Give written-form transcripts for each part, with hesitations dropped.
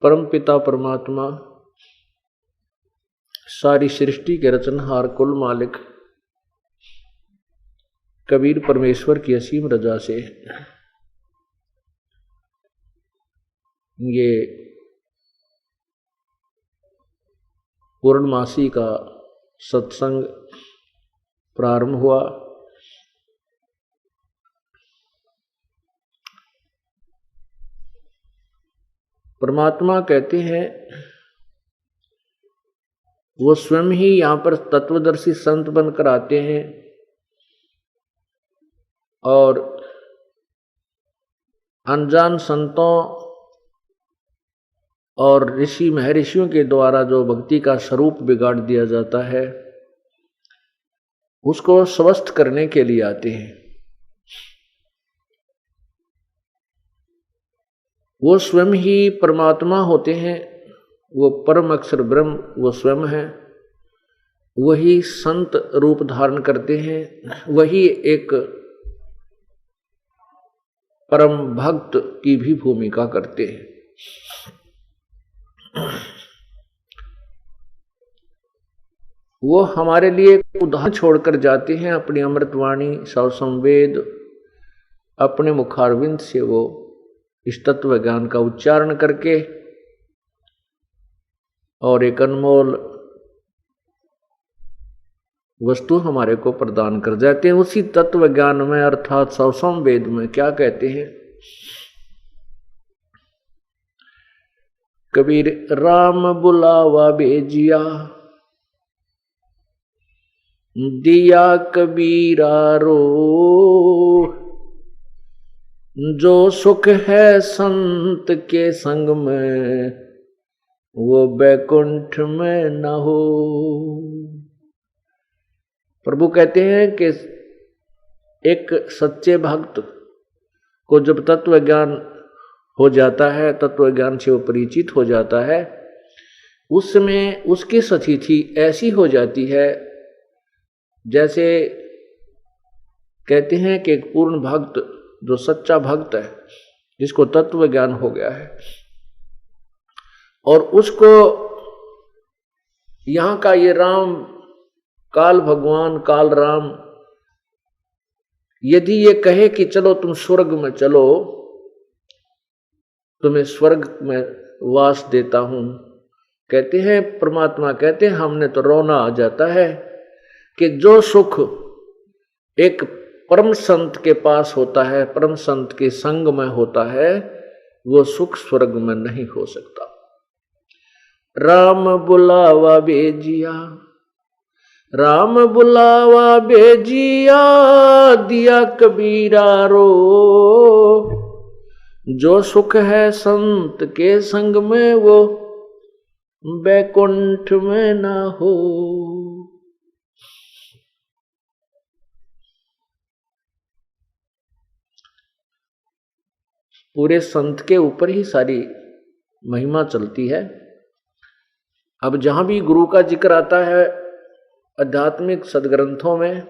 परम पिता परमात्मा सारी सृष्टि के रचनहार कुल मालिक कबीर परमेश्वर की असीम रजा से ये पूर्णमासी का सत्संग प्रारंभ हुआ। परमात्मा कहते हैं वो स्वयं ही यहाँ पर तत्वदर्शी संत बनकर आते हैं और अनजान संतों और ऋषि महर्षियों के द्वारा जो भक्ति का स्वरूप बिगाड़ दिया जाता है उसको स्वस्थ करने के लिए आते हैं। वो स्वयं ही परमात्मा होते हैं, वो परम अक्षर ब्रह्म वो स्वयं है, वही संत रूप धारण करते हैं, वही एक परम भक्त की भी भूमिका करते हैं। वो हमारे लिए उदाहरण छोड़कर जाते हैं, अपनी अमृतवाणी सौ संवेद अपने मुखारविंद से वो इस तत्व ज्ञान का उच्चारण करके और एक अनमोल वस्तु हमारे को प्रदान कर जाते हैं। उसी तत्व ज्ञान में अर्थात सौ संवेद में क्या कहते हैं कबीर, राम बुलावा भेजिया दिया कबीरा रो, जो सुख है संत के संग में वो बैकुंठ में न हो। प्रभु कहते हैं कि एक सच्चे भक्त को जब तत्व ज्ञान हो जाता है, तत्व ज्ञान से वो परिचित हो जाता है, उस समय उसकी स्थिति ऐसी हो जाती है जैसे कहते हैं कि एक पूर्ण भक्त जो सच्चा भक्त है जिसको तत्व ज्ञान हो गया है और उसको यहाँ का ये राम काल भगवान काल राम यदि ये कहे कि चलो तुम स्वर्ग में चलो, तुम्हें स्वर्ग में वास देता हूं, कहते हैं परमात्मा कहते हैं हमने तो रोना आ जाता है कि जो सुख एक परम संत के पास होता है, परम संत के संग में होता है, वो सुख स्वर्ग में नहीं हो सकता। राम बुलावा भेजिया, राम बुलावा भेजिया दिया कबीरा रो, जो सुख है संत के संग में वो बैकुंठ में ना हो। पूरे संत के ऊपर ही सारी महिमा चलती है। अब जहां भी गुरु का जिक्र आता है आध्यात्मिक सदग्रंथों में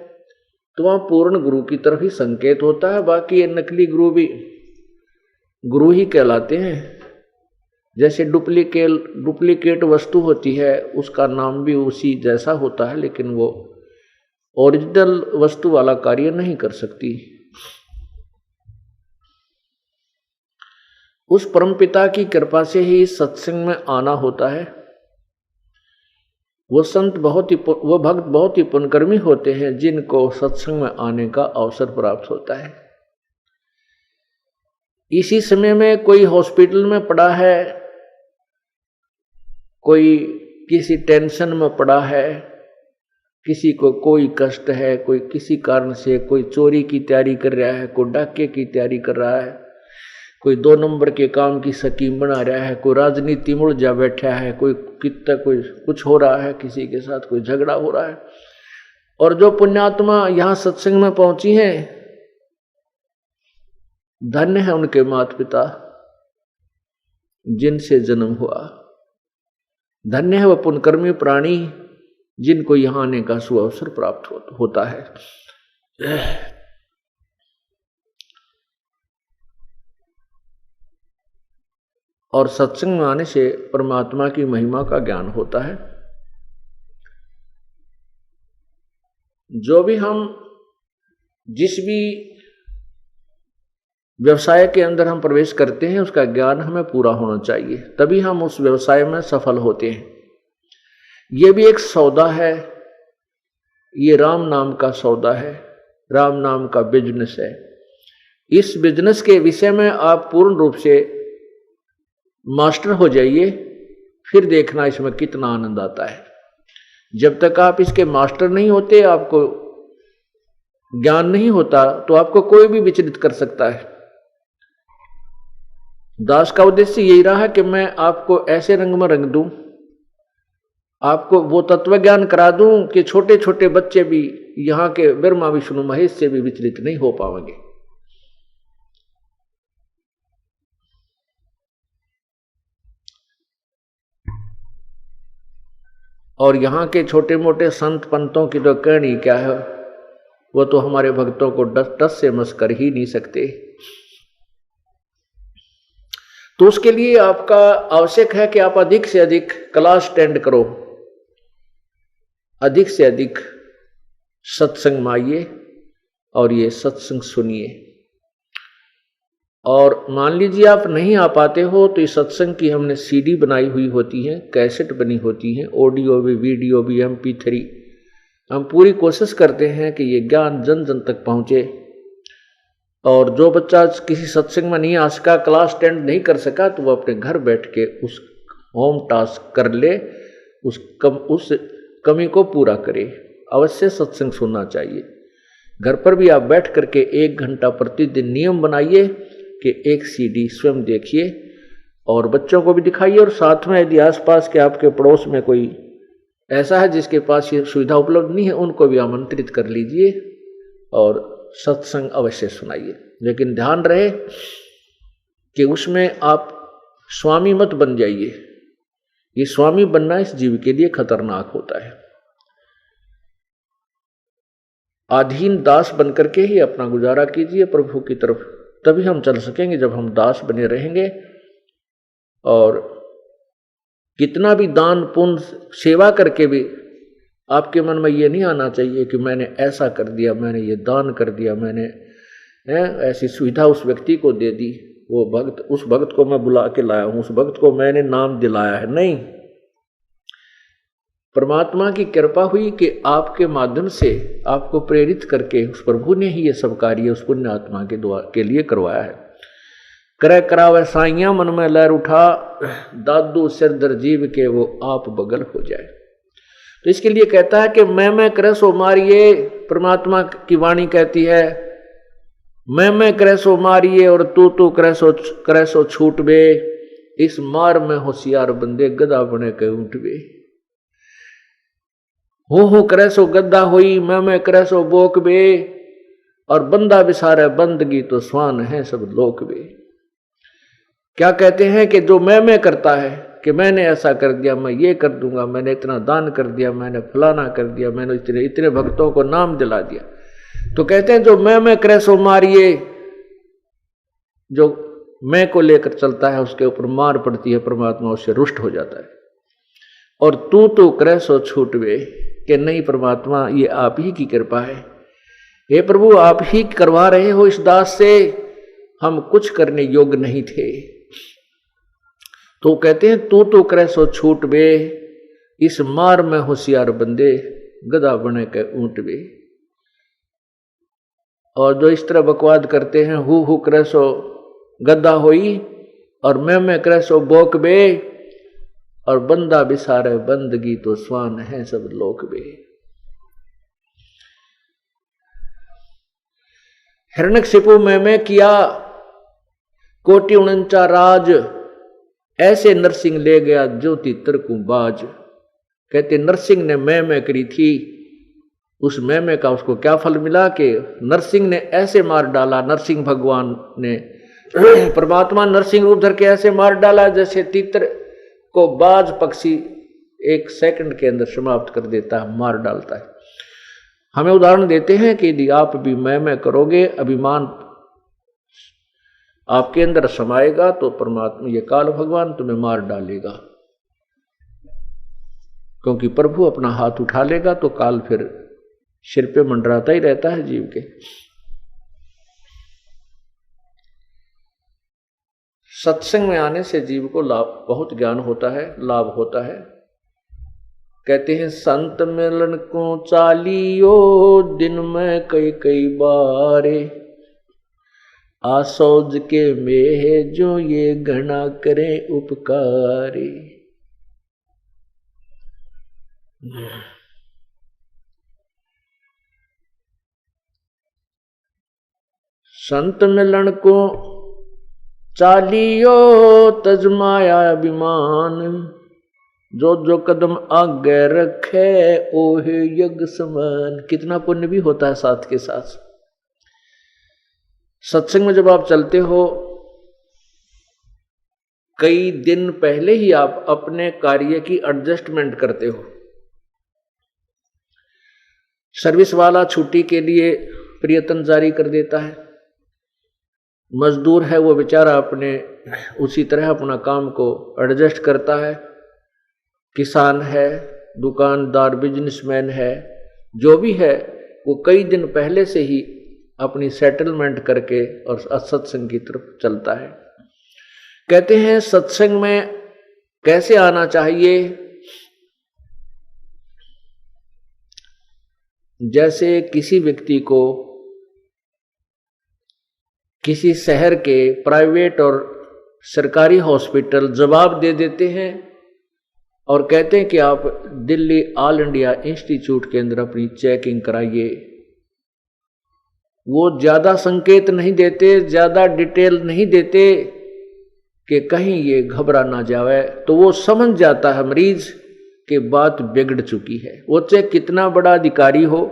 तो वहां पूर्ण गुरु की तरफ ही संकेत होता है, बाकी ये नकली गुरु भी गुरु ही कहलाते हैं। जैसे डुप्लीकेट वस्तु होती है उसका नाम भी उसी जैसा होता है, लेकिन वो ओरिजिनल वस्तु वाला कार्य नहीं कर सकती। उस परमपिता की कृपा से ही सत्संग में आना होता है। वो भक्त बहुत ही पुण्यकर्मी होते हैं जिनको सत्संग में आने का अवसर प्राप्त होता है। इसी समय में कोई हॉस्पिटल में पड़ा है, कोई किसी टेंशन में पड़ा है, किसी को कोई कष्ट है, कोई किसी कारण से कोई चोरी की तैयारी कर रहा है, कोई डाके की तैयारी कर रहा है, कोई 2 नंबर के काम की स्कीम बना रहा है, कोई राजनीति में उलझा बैठा है, कोई कुछ हो रहा है, किसी के साथ कोई झगड़ा हो रहा है। और जो पुण्यात्मा यहाँ सत्संग में पहुंची हैं, धन्य है उनके माता पिता जिनसे जन्म हुआ, धन्य है वह पुण्यकर्मी प्राणी जिनको यहाँ आने का सुअवसर प्राप्त होता है। और सत्संग में आने से परमात्मा की महिमा का ज्ञान होता है। जो भी हम जिस भी व्यवसाय के अंदर हम प्रवेश करते हैं उसका ज्ञान हमें पूरा होना चाहिए, तभी हम उस व्यवसाय में सफल होते हैं। ये भी एक सौदा है, ये राम नाम का सौदा है, राम नाम का बिजनेस है। इस बिजनेस के विषय में आप पूर्ण रूप से मास्टर हो जाइए, फिर देखना इसमें कितना आनंद आता है। जब तक आप इसके मास्टर नहीं होते, आपको ज्ञान नहीं होता, तो आपको कोई भी विचलित कर सकता है। दास का उद्देश्य यही रहा है कि मैं आपको ऐसे रंग में रंग दूं, आपको वो तत्व ज्ञान करा दूं कि छोटे छोटे बच्चे भी यहां के ब्रह्मा विष्णु महेश से भी विचलित नहीं हो पाएंगे। और यहाँ के छोटे मोटे संत पंतों की तो कहनी क्या है, वो तो हमारे भक्तों को टस से मस कर ही नहीं सकते। तो उसके लिए आपका आवश्यक है कि आप अधिक से अधिक क्लास अटेंड करो, अधिक से अधिक सत्संग में आइए और ये सत्संग सुनिए। और मान लीजिए आप नहीं आ पाते हो तो इस सत्संग की हमने सीडी बनाई हुई होती है, कैसेट बनी होती है, ऑडियो भी, वीडियो भी, MP3। हम पूरी कोशिश करते हैं कि ये ज्ञान जन जन तक पहुंचे। और जो बच्चा किसी सत्संग में नहीं आ सका, क्लास अटेंड नहीं कर सका, तो वो अपने घर बैठ के उस होम टास्क कर ले, उस कमी को पूरा करे। अवश्य सत्संग सुनना चाहिए। घर पर भी आप बैठ करके 1 घंटा प्रतिदिन नियम बनाइए कि एक CD स्वयं देखिए और बच्चों को भी दिखाइए। और साथ में यदि आसपास के आपके पड़ोस में कोई ऐसा है जिसके पास ये सुविधा उपलब्ध नहीं है, उनको भी आमंत्रित कर लीजिए और सत्संग अवश्य सुनाइए। लेकिन ध्यान रहे कि उसमें आप स्वामी मत बन जाइए। ये स्वामी बनना इस जीव के लिए खतरनाक होता है। अधीन दास बन करके ही अपना गुजारा कीजिए प्रभु की तरफ, तभी हम चल सकेंगे। जब हम दास बने रहेंगे, और कितना भी दान पुण्य सेवा करके भी आपके मन में ये नहीं आना चाहिए कि मैंने ऐसा कर दिया, मैंने ये दान कर दिया, मैंने ऐसी सुविधा उस व्यक्ति को दे दी, वो भक्त, उस भक्त को मैं बुला के लाया हूं, उस भक्त को मैंने नाम दिलाया है। नहीं, परमात्मा की कृपा हुई कि आपके माध्यम से आपको प्रेरित करके उस प्रभु ने ही ये सब कार्य उस पुण्य आत्मा के लिए करवाया है। करे करावे साइया मन में लहर उठा, दादू सिर दर जीव के वो आप बगल हो जाए। तो इसके लिए कहता है कि मैं करे सो मारिए। परमात्मा की वाणी कहती है मैं करे सो मारिए और तू करे सो छूट बे। इस मार में होशियार बंदे गधा बने के उठ बे। हो करे सो गद्दा होई, मैं करे सो बोक बे। और बंदा बिसारे बंदगी तो स्वान है सब लोक बे। क्या कहते हैं कि जो मैं करता है कि मैंने ऐसा कर दिया, मैं ये कर दूंगा, मैंने इतना दान कर दिया, मैंने फलाना कर दिया, मैंने इतने भक्तों को नाम दिला दिया, तो कहते हैं जो मैं करे सो मारिए। जो मैं को लेकर चलता है उसके ऊपर मार पड़ती है, परमात्मा उससे रुष्ट हो जाता है। और तू करे सो छूटवे, कि नहीं परमात्मा ये आप ही की कृपा है, हे प्रभु आप ही करवा रहे हो इस दास से, हम कुछ करने योग्य नहीं थे। तो कहते हैं तू करे सो छूट बे। इस मार में होशियार बंदे गधा बने के ऊंट बे। और जो इस तरह बकवाद करते हैं, हु करे सो गद्दा होई और मैं करे सो बोक बे। और बंदा बिसारे बंदगी तो स्वान है सब लोक बे। हिरण्यकशिपु मैं किया कोटि 49 राज। ऐसे नरसिंह ले गया ज्योति तरकू बाज। कहते नरसिंह ने मैं करी थी, उस मैं का उसको क्या फल मिला कि नरसिंह ने ऐसे मार डाला। नरसिंह भगवान ने परमात्मा नरसिंह रूप धर के ऐसे मार डाला जैसे तीतर को बाज पक्षी 1 सेकंड के अंदर समाप्त कर देता है, मार डालता है। हमें उदाहरण देते हैं कि यदि आप भी मैं करोगे, अभिमान आपके अंदर समाएगा तो परमात्मा ये काल भगवान तुम्हें मार डालेगा, क्योंकि प्रभु अपना हाथ उठा लेगा तो काल फिर सिर पे मंडराता ही रहता है जीव के। सत्संग में आने से जीव को लाभ, बहुत ज्ञान होता है, लाभ होता है। कहते हैं संत मिलन को चालियो दिन में कई कई बारे, आसौज के में जो ये घना करे उपकारी। संत मिलन को चालियो तजमाया अभिमान, जो जो कदम आगे रखे ओहे यज्ञ समान। कितना पुण्य भी होता है साथ के साथ। सत्संग में जब आप चलते हो, कई दिन पहले ही आप अपने कार्य की एडजस्टमेंट करते हो। सर्विस वाला छुट्टी के लिए प्रयत्न जारी कर देता है, मजदूर है वो बेचारा अपने उसी तरह अपना काम को एडजस्ट करता है, किसान है, दुकानदार, बिजनेसमैन है, जो भी है वो कई दिन पहले से ही अपनी सेटलमेंट करके और सत्संग की तरफ चलता है। कहते हैं सत्संग में कैसे आना चाहिए। जैसे किसी व्यक्ति को किसी शहर के प्राइवेट और सरकारी हॉस्पिटल जवाब दे देते हैं और कहते हैं कि आप दिल्ली ऑल इंडिया इंस्टीट्यूट के अंदर अपनी चेकिंग कराइए। वो ज्यादा संकेत नहीं देते, ज्यादा डिटेल नहीं देते कि कहीं ये घबरा ना जाए, तो वो समझ जाता है मरीज कि बात बिगड़ चुकी है। वो चाहे कितना बड़ा अधिकारी हो,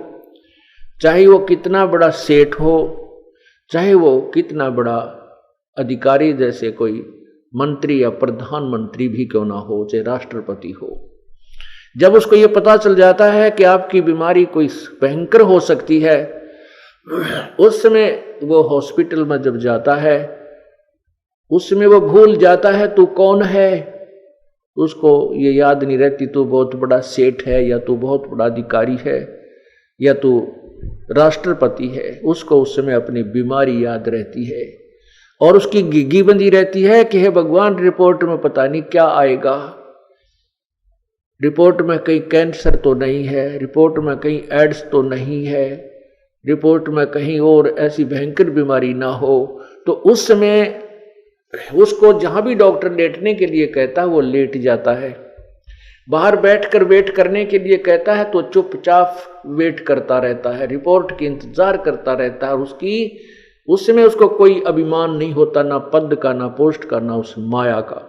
चाहे वो कितना बड़ा सेठ हो, चाहे वो कितना बड़ा अधिकारी जैसे कोई मंत्री या प्रधानमंत्री भी क्यों ना हो, चाहे राष्ट्रपति हो, जब उसको ये पता चल जाता है कि आपकी बीमारी कोई भयंकर हो सकती है, उस समय वो हॉस्पिटल में जब जाता है, उस समय वो भूल जाता है तू कौन है। उसको ये याद नहीं रहती तू बहुत बड़ा सेठ है, या तू बहुत बड़ा अधिकारी है, या तू राष्ट्रपति है। उसको उस समय अपनी बीमारी याद रहती है और उसकी गिग्गी बंधी रहती है कि हे भगवान, रिपोर्ट में पता नहीं क्या आएगा, रिपोर्ट में कहीं कैंसर तो नहीं है, रिपोर्ट में कहीं एड्स तो नहीं है, रिपोर्ट में कहीं और ऐसी भयंकर बीमारी ना हो। तो उस समय उसको जहां भी डॉक्टर लेटने के लिए कहता है वो लेट जाता है, बाहर बैठकर वेट करने के लिए कहता है तो चुपचाप वेट करता रहता है, रिपोर्ट की इंतजार करता रहता है। उस समय उसको कोई अभिमान नहीं होता, ना पद का, ना पोस्ट का, ना उस माया का।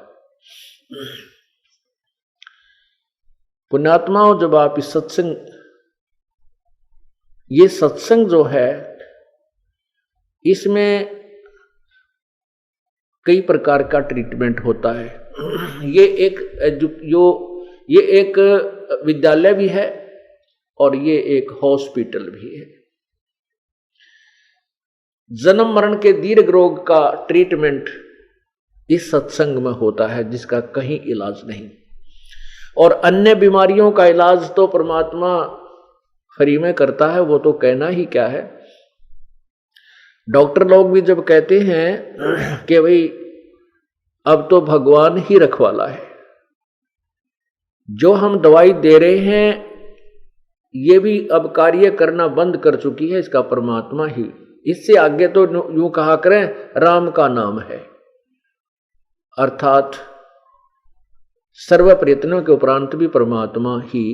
पुण्यात्माओं, जब आप इस सत्संग, ये सत्संग जो है, इसमें कई प्रकार का ट्रीटमेंट होता है। ये एक विद्यालय भी है और ये एक हॉस्पिटल भी है। जन्म मरण के दीर्घ रोग का ट्रीटमेंट इस सत्संग में होता है, जिसका कहीं इलाज नहीं। और अन्य बीमारियों का इलाज तो परमात्मा फ्री में करता है, वो तो कहना ही क्या है। डॉक्टर लोग भी जब कहते हैं कि भाई अब तो भगवान ही रखवाला है, जो हम दवाई दे रहे हैं ये भी अब कार्य करना बंद कर चुकी है, इसका परमात्मा ही। इससे आगे तो यूं कहा करें राम का नाम है, अर्थात सर्व प्रयत्नों के उपरांत भी परमात्मा ही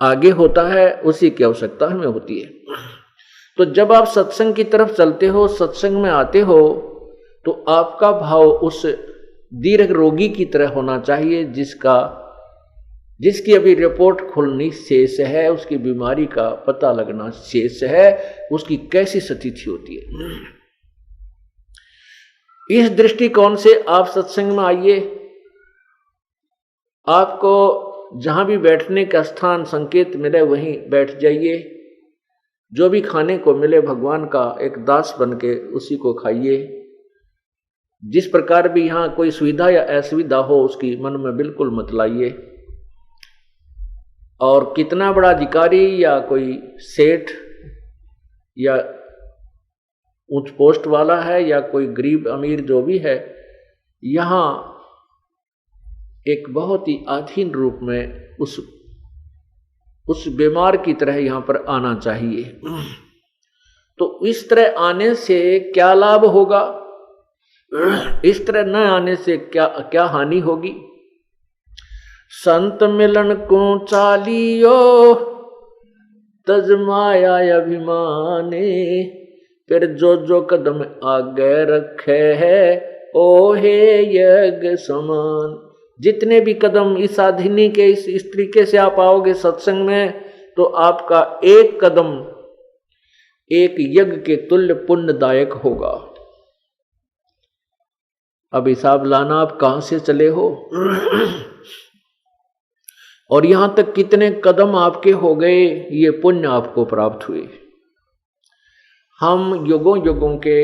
आगे होता है, उसी की आवश्यकता हमें होती है। तो जब आप सत्संग की तरफ चलते हो, सत्संग में आते हो, तो आपका भाव उस दीर्घ रोगी की तरह होना चाहिए जिसकी अभी रिपोर्ट खुलनी शेष है, उसकी बीमारी का पता लगना शेष है, उसकी कैसी स्थिति होती है। इस दृष्टिकोण से आप सत्संग में आइए। आपको जहां भी बैठने का स्थान संकेत मिले वहीं बैठ जाइए। जो भी खाने को मिले भगवान का एक दास बन के उसी को खाइए। जिस प्रकार भी यहाँ कोई सुविधा या असुविधा हो उसकी मन में बिल्कुल मत लाइए। और कितना बड़ा अधिकारी या कोई सेठ या उच्च पोस्ट वाला है या कोई गरीब अमीर जो भी है, यहाँ एक बहुत ही अधीन रूप में उस बीमार की तरह यहाँ पर आना चाहिए। तो इस तरह आने से क्या लाभ होगा, इस तरह न आने से क्या हानि होगी। संत मिलन को चालियो तज माया अभिमाने, फिर जो कदम आगे रखे है ओ हे यज्ञ समान। जितने भी कदम इस साधिनी के इस तरीके से आप आओगे सत्संग में, तो आपका एक कदम एक यज्ञ के तुल्य पुण्यदायक होगा। अब हिसाब लाना आप कहां से चले हो और यहां तक कितने कदम आपके हो गए, ये पुण्य आपको प्राप्त हुए। हम युगों युगों के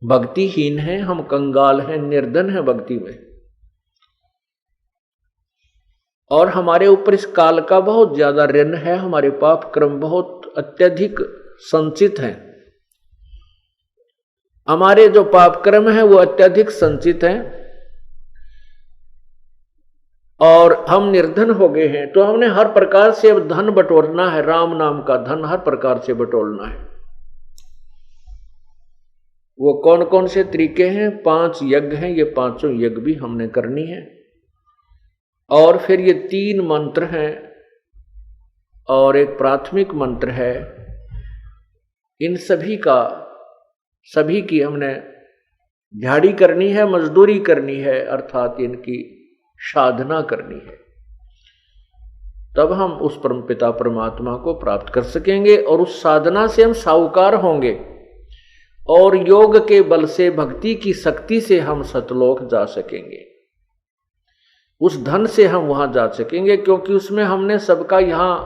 भक्तिहीन हैं, हम कंगाल हैं, निर्धन हैं भक्ति में, और हमारे ऊपर इस काल का बहुत ज्यादा ऋण है। हमारे पाप कर्म बहुत अत्यधिक संचित हैं। हमारे जो पाप कर्म है वो अत्यधिक संचित हैं और हम निर्धन हो गए हैं। तो हमने हर प्रकार से अब धन बटोरना है, राम नाम का धन हर प्रकार से बटोरना है। वो कौन कौन से तरीके हैं? 5 यज्ञ हैं, ये 5 यज्ञ भी हमने करनी है। और फिर ये 3 मंत्र हैं और एक प्राथमिक मंत्र है। इन सभी की हमने दिहाड़ी करनी है, मजदूरी करनी है, अर्थात इनकी साधना करनी है। तब हम उस परम पिता परमात्मा को प्राप्त कर सकेंगे और उस साधना से हम साहूकार होंगे और योग के बल से, भक्ति की शक्ति से हम सतलोक जा सकेंगे। उस धन से हम वहां जा सकेंगे, क्योंकि उसमें हमने सबका यहां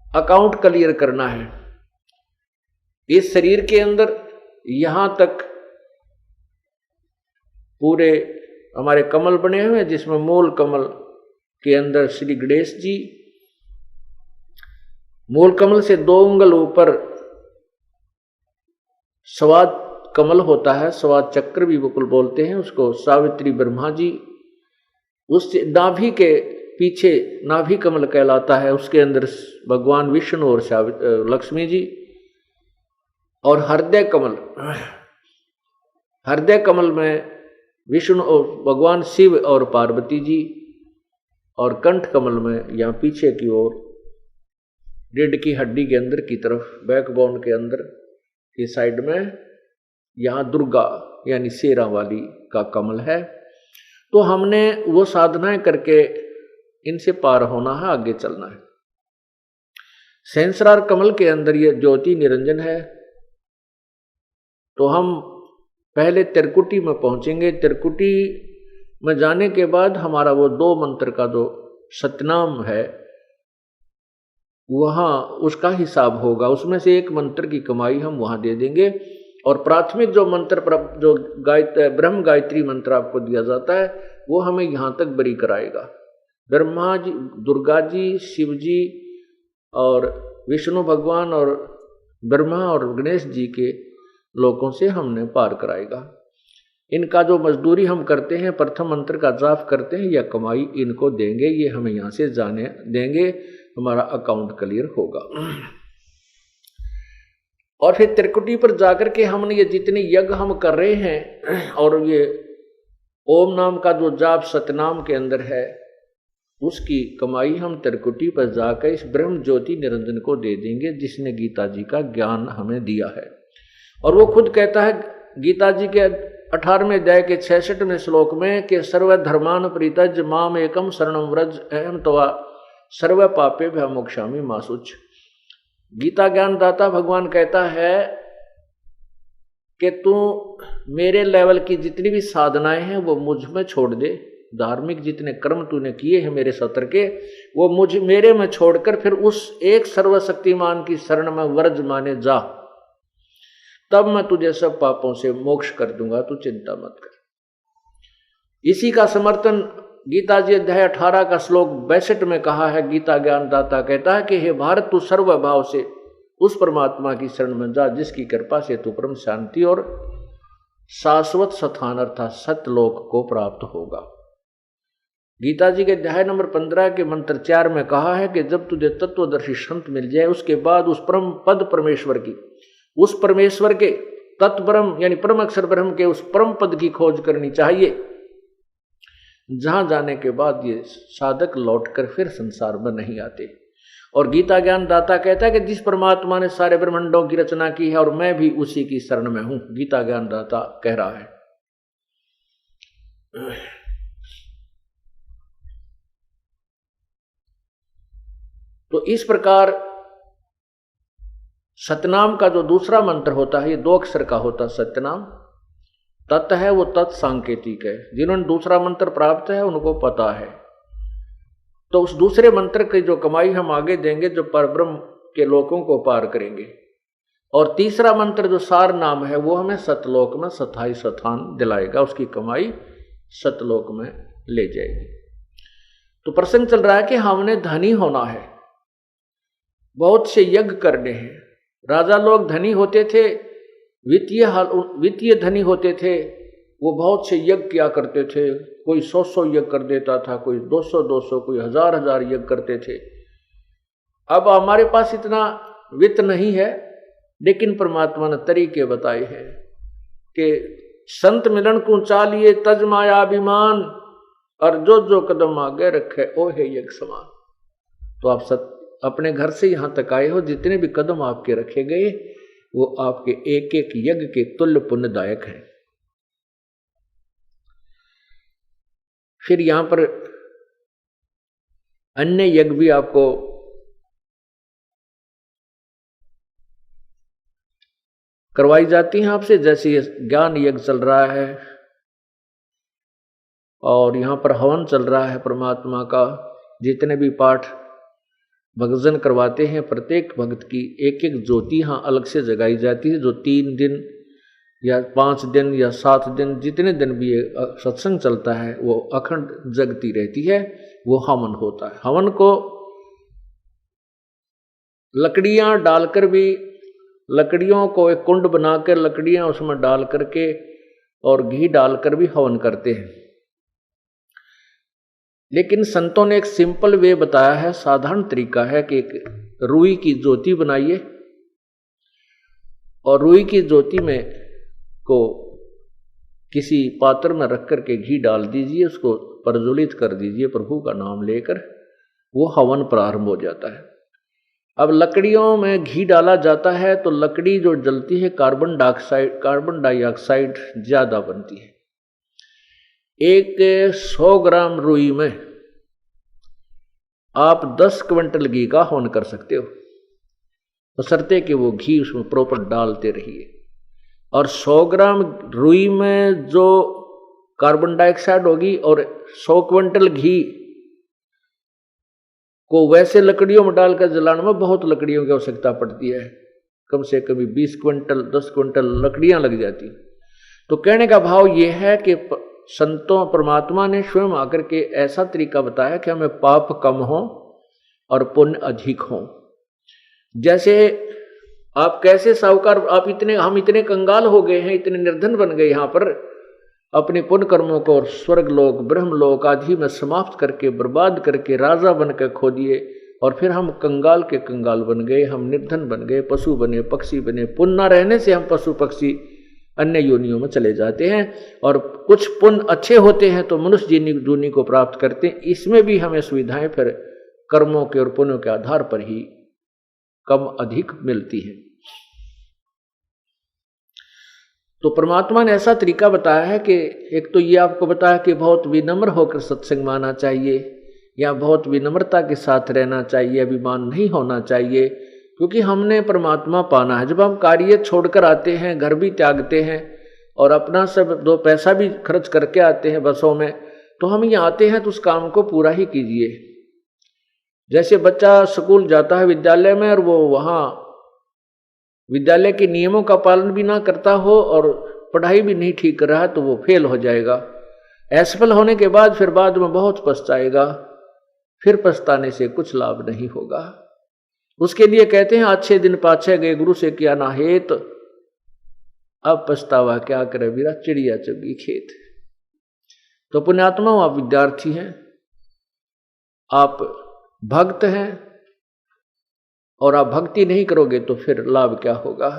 अकाउंट क्लियर करना है। इस शरीर के अंदर यहां तक पूरे हमारे कमल बने हुए हैं, जिसमें मूल कमल के अंदर श्री गणेश जी, मूल कमल से 2 उंगल ऊपर स्वाद कमल होता है, स्वाद चक्र भी बिल्कुल बोलते हैं उसको, सावित्री ब्रह्मा जी। उस नाभि के पीछे नाभि कमल कहलाता है, उसके अंदर भगवान विष्णु और लक्ष्मी जी। और हृदय कमल में विष्णु और भगवान शिव और पार्वती जी। और कंठ कमल में यहाँ पीछे की ओर रीढ़ की हड्डी के अंदर की तरफ, बैकबोन के अंदर की साइड में, यहाँ दुर्गा यानी शेरा वाली का कमल है। तो हमने वो साधनाएं करके इनसे पार होना है, आगे चलना है। सहस्रार कमल के अंदर ये ज्योति निरंजन है। तो हम पहले त्रिकुटी में पहुंचेंगे। त्रिकुटी में जाने के बाद हमारा वो 2 मंत्र का जो सतनाम है, वहां उसका हिसाब होगा। उसमें से एक मंत्र की कमाई हम वहां दे देंगे। और प्राथमिक जो मंत्र, जो ब्रह्म गायत्री मंत्र आपको दिया जाता है, वो हमें यहां तक बरी कराएगा। ब्रह्मा जी, दुर्गा जी, शिव जी और विष्णु भगवान और ब्रह्मा और गणेश जी के लोकों से हमने पार कराएगा। इनका जो मजदूरी हम करते हैं, प्रथम मंत्र का जाप करते हैं, या कमाई इनको देंगे, ये हमें यहाँ से जाने देंगे, हमारा अकाउंट क्लियर होगा। और फिर त्रिकुटी पर जाकर के हमने ये जितने यज्ञ हम कर रहे हैं और ये ओम नाम का जो जाप सतनाम के अंदर है, उसकी कमाई हम त्रिकुटी पर जाकर इस ब्रह्म ज्योति निरंजन को दे देंगे, जिसने गीता जी का ज्ञान हमें दिया है। और वो खुद कहता है गीता जी के 18वें अध्याय के 66वें श्लोक में कि सर्वधर्मान परित्यज्य माम एकम शरणम व्रज अहम त्वा सर्व पापेभ्यो मोक्षामि मा शुच। गीता ज्ञानदाता भगवान कहता है कि तू मेरे लेवल की जितनी भी साधनाएं हैं वो मुझ में छोड़ दे, धार्मिक जितने कर्म तूने किए हैं मेरे सत्र के, वो मुझे मेरे में छोड़कर फिर उस एक सर्वशक्तिमान की शरण में वर्ज माने जा, तब मैं तुझे सब पापों से मोक्ष कर दूंगा, तू चिंता मत कर। इसी का समर्थन गीता जी अध्याय 18 का श्लोक 62 में कहा है। गीता ज्ञानदाता कहता है कि हे भारत, तू सर्वभाव से उस परमात्मा की शरण में जा जिसकी कृपा से तू परम शांति और शाश्वत स्थान अर्थात सत्यलोक को प्राप्त होगा। गीता जी के अध्याय नंबर 15 के मंत्र 4 में कहा है कि जब तुझे तत्वदर्शी संत मिल जाए उसके बाद उस परम पद परमेश्वर की, उस परमेश्वर के तत्ब्रह्म यानी परम अक्षर ब्रह्म के उस परम पद की खोज करनी चाहिए, जहां जाने के बाद ये साधक लौटकर फिर संसार में नहीं आते। और गीता ज्ञान दाता कहता है कि जिस परमात्मा ने सारे ब्रह्मांडों की रचना की है और मैं भी उसी की शरण में हूं, गीता ज्ञान दाता कह रहा है। तो इस प्रकार सतनाम का जो दूसरा मंत्र होता है, ये 2 अक्षर का होता है सत्यनाम। तत् है वो तत् सांकेतिक है, जिन्होंने दूसरा मंत्र प्राप्त है उनको पता है। तो उस दूसरे मंत्र की जो कमाई हम आगे देंगे, जो परब्रह्म के लोकों को पार करेंगे। और तीसरा मंत्र जो सार नाम है वो हमें सतलोक में स्थायी स्थान दिलाएगा, उसकी कमाई सतलोक में ले जाएगी। तो प्रसंग चल रहा है कि हमने धनी होना है, बहुत से यज्ञ करने हैं। राजा लोग धनी होते थे, वित्तीय धनी होते थे, वो बहुत से यज्ञ किया करते थे। कोई 100 यज्ञ कर देता था, कोई 200 कोई 1000 यज्ञ करते थे। अब हमारे पास इतना वित्त नहीं है, लेकिन परमात्मा ने तरीके बताए हैं कि संत मिलन को चालिए तज माया अभिमान, और जो जो कदम आगे रखे ओ है यज्ञ समान। तो आप अपने घर से यहां तक आए हो, जितने भी कदम आपके रखे गए वो आपके एक एक यज्ञ के तुल्य पुण्यदायक हैं। फिर यहां पर अन्य यज्ञ भी आपको करवाई जाती हैं आपसे, जैसे ये ज्ञान यज्ञ चल रहा है और यहां पर हवन चल रहा है परमात्मा का। जितने भी पाठ भक्तजन करवाते हैं, प्रत्येक भक्त की एक एक ज्योति यहां अलग से जगाई जाती है, जो 3 दिन या 5 दिन या 7 दिन, जितने दिन भी ये सत्संग चलता है वो अखंड जगती रहती है। वो हवन होता है। हवन को लकड़ियां डालकर भी, लकड़ियों को एक कुंड बनाकर लकड़ियां उसमें डाल करके और घी डालकर भी हवन करते हैं। लेकिन संतों ने एक सिंपल वे बताया है, साधारण तरीका है कि एक रुई की ज्योति बनाइए और रुई की ज्योति में को किसी पात्र में रख करके घी डाल दीजिए, उसको प्रज्वलित कर दीजिए प्रभु का नाम लेकर, वो हवन प्रारंभ हो जाता है। अब लकड़ियों में घी डाला जाता है तो लकड़ी जो जलती है कार्बन डाइऑक्साइड ज्यादा बनती है। एक 100 ग्राम रुई में आप 10 क्विंटल घी का हवन कर सकते हो, बशर्ते कि वो घी उसमें प्रॉपर डालते रहिए। और 100 ग्राम रुई में जो कार्बन डाइऑक्साइड होगी और 100 क्विंटल घी को वैसे लकड़ियों में डालकर जलाने में बहुत लकड़ियों की आवश्यकता पड़ती है, कम से कम 20 क्विंटल 10 क्विंटल लकड़ियां लग जाती। तो कहने का भाव ये है कि संतों परमात्मा ने स्वयं आकर के ऐसा तरीका बताया कि हमें पाप कम हो और पुण्य अधिक हो। जैसे आप कैसे साहूकार, हम इतने कंगाल हो गए हैं, इतने निर्धन बन गए यहाँ पर, अपने पुण्य कर्मों को और स्वर्ग लोक ब्रह्म लोक आदि में समाप्त करके बर्बाद करके राजा बनकर खो दिए, और फिर हम कंगाल के कंगाल बन गए, हम निर्धन बन गए, पशु बने, पक्षी बने। पुण्य न रहने से हम पशु पक्षी अन्य योनियों में चले जाते हैं, और कुछ पुण्य अच्छे होते हैं तो मनुष्य योनि को प्राप्त करते हैं। इसमें भी हमें सुविधाएं फिर कर्मों के और पुण्यों के आधार पर ही कम अधिक मिलती है। तो परमात्मा ने ऐसा तरीका बताया है कि एक तो ये आपको बताया कि बहुत विनम्र होकर सत्संग माना चाहिए, या बहुत विनम्रता के साथ रहना चाहिए, अभिमान नहीं होना चाहिए, क्योंकि हमने परमात्मा पाना है। जब हम कार्य छोड़कर आते हैं, घर भी त्यागते हैं और अपना सब 2 पैसा भी खर्च करके आते हैं बसों में, तो हम यहाँ आते हैं तो उस काम को पूरा ही कीजिए। जैसे बच्चा स्कूल जाता है विद्यालय में और वो वहाँ विद्यालय के नियमों का पालन भी ना करता हो और पढ़ाई भी नहीं ठीक कर रहा तो वो फेल हो जाएगा। असफल होने के बाद फिर बाद में बहुत पछताएगा, फिर पछताने से कुछ लाभ नहीं होगा। उसके लिए कहते हैं अच्छे दिन पाछे गए गुरु से किया ना हेत, अब पछतावा क्या करे वीरा चिड़िया चुगी खेत। तो पुण्यात्मा आप विद्यार्थी हैं, आप भक्त हैं और आप भक्ति नहीं करोगे तो फिर लाभ क्या होगा?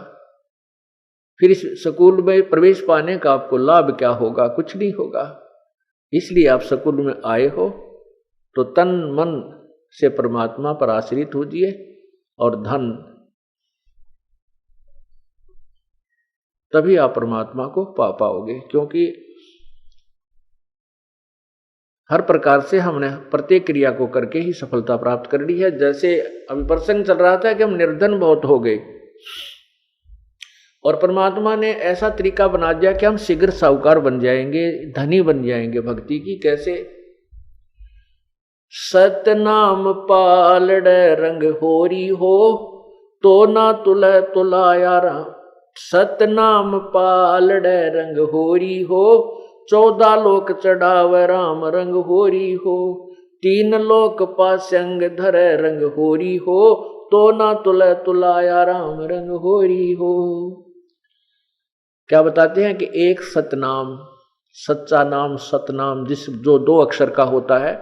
फिर इस स्कूल में प्रवेश पाने का आपको लाभ क्या होगा? कुछ नहीं होगा। इसलिए आप स्कूल में आए हो तो तन मन से परमात्मा पर आश्रित होजिए और धन, तभी आप परमात्मा को पा पाओगे। क्योंकि हर प्रकार से हमने प्रत्येक क्रिया को करके ही सफलता प्राप्त कर ली है। जैसे अभी प्रसंग चल रहा था कि हम निर्धन बहुत हो गए और परमात्मा ने ऐसा तरीका बना दिया कि हम शीघ्र साहूकार बन जाएंगे, धनी बन जाएंगे भक्ति की। कैसे? सतनाम पालड़ रंग होरी हो तो ना तुल तुलाया राम। सतनाम पालड़ रंग होरी हो 14 लोक चढ़ाव राम रंग होरी हो। 3 लोक पासंग धर रंग होरी हो तो ना तुल तुलाया राम रंग होरी हो। क्या बताते हैं कि एक सतनाम, सच्चा नाम, सतनाम जो 2 अक्षर का होता है,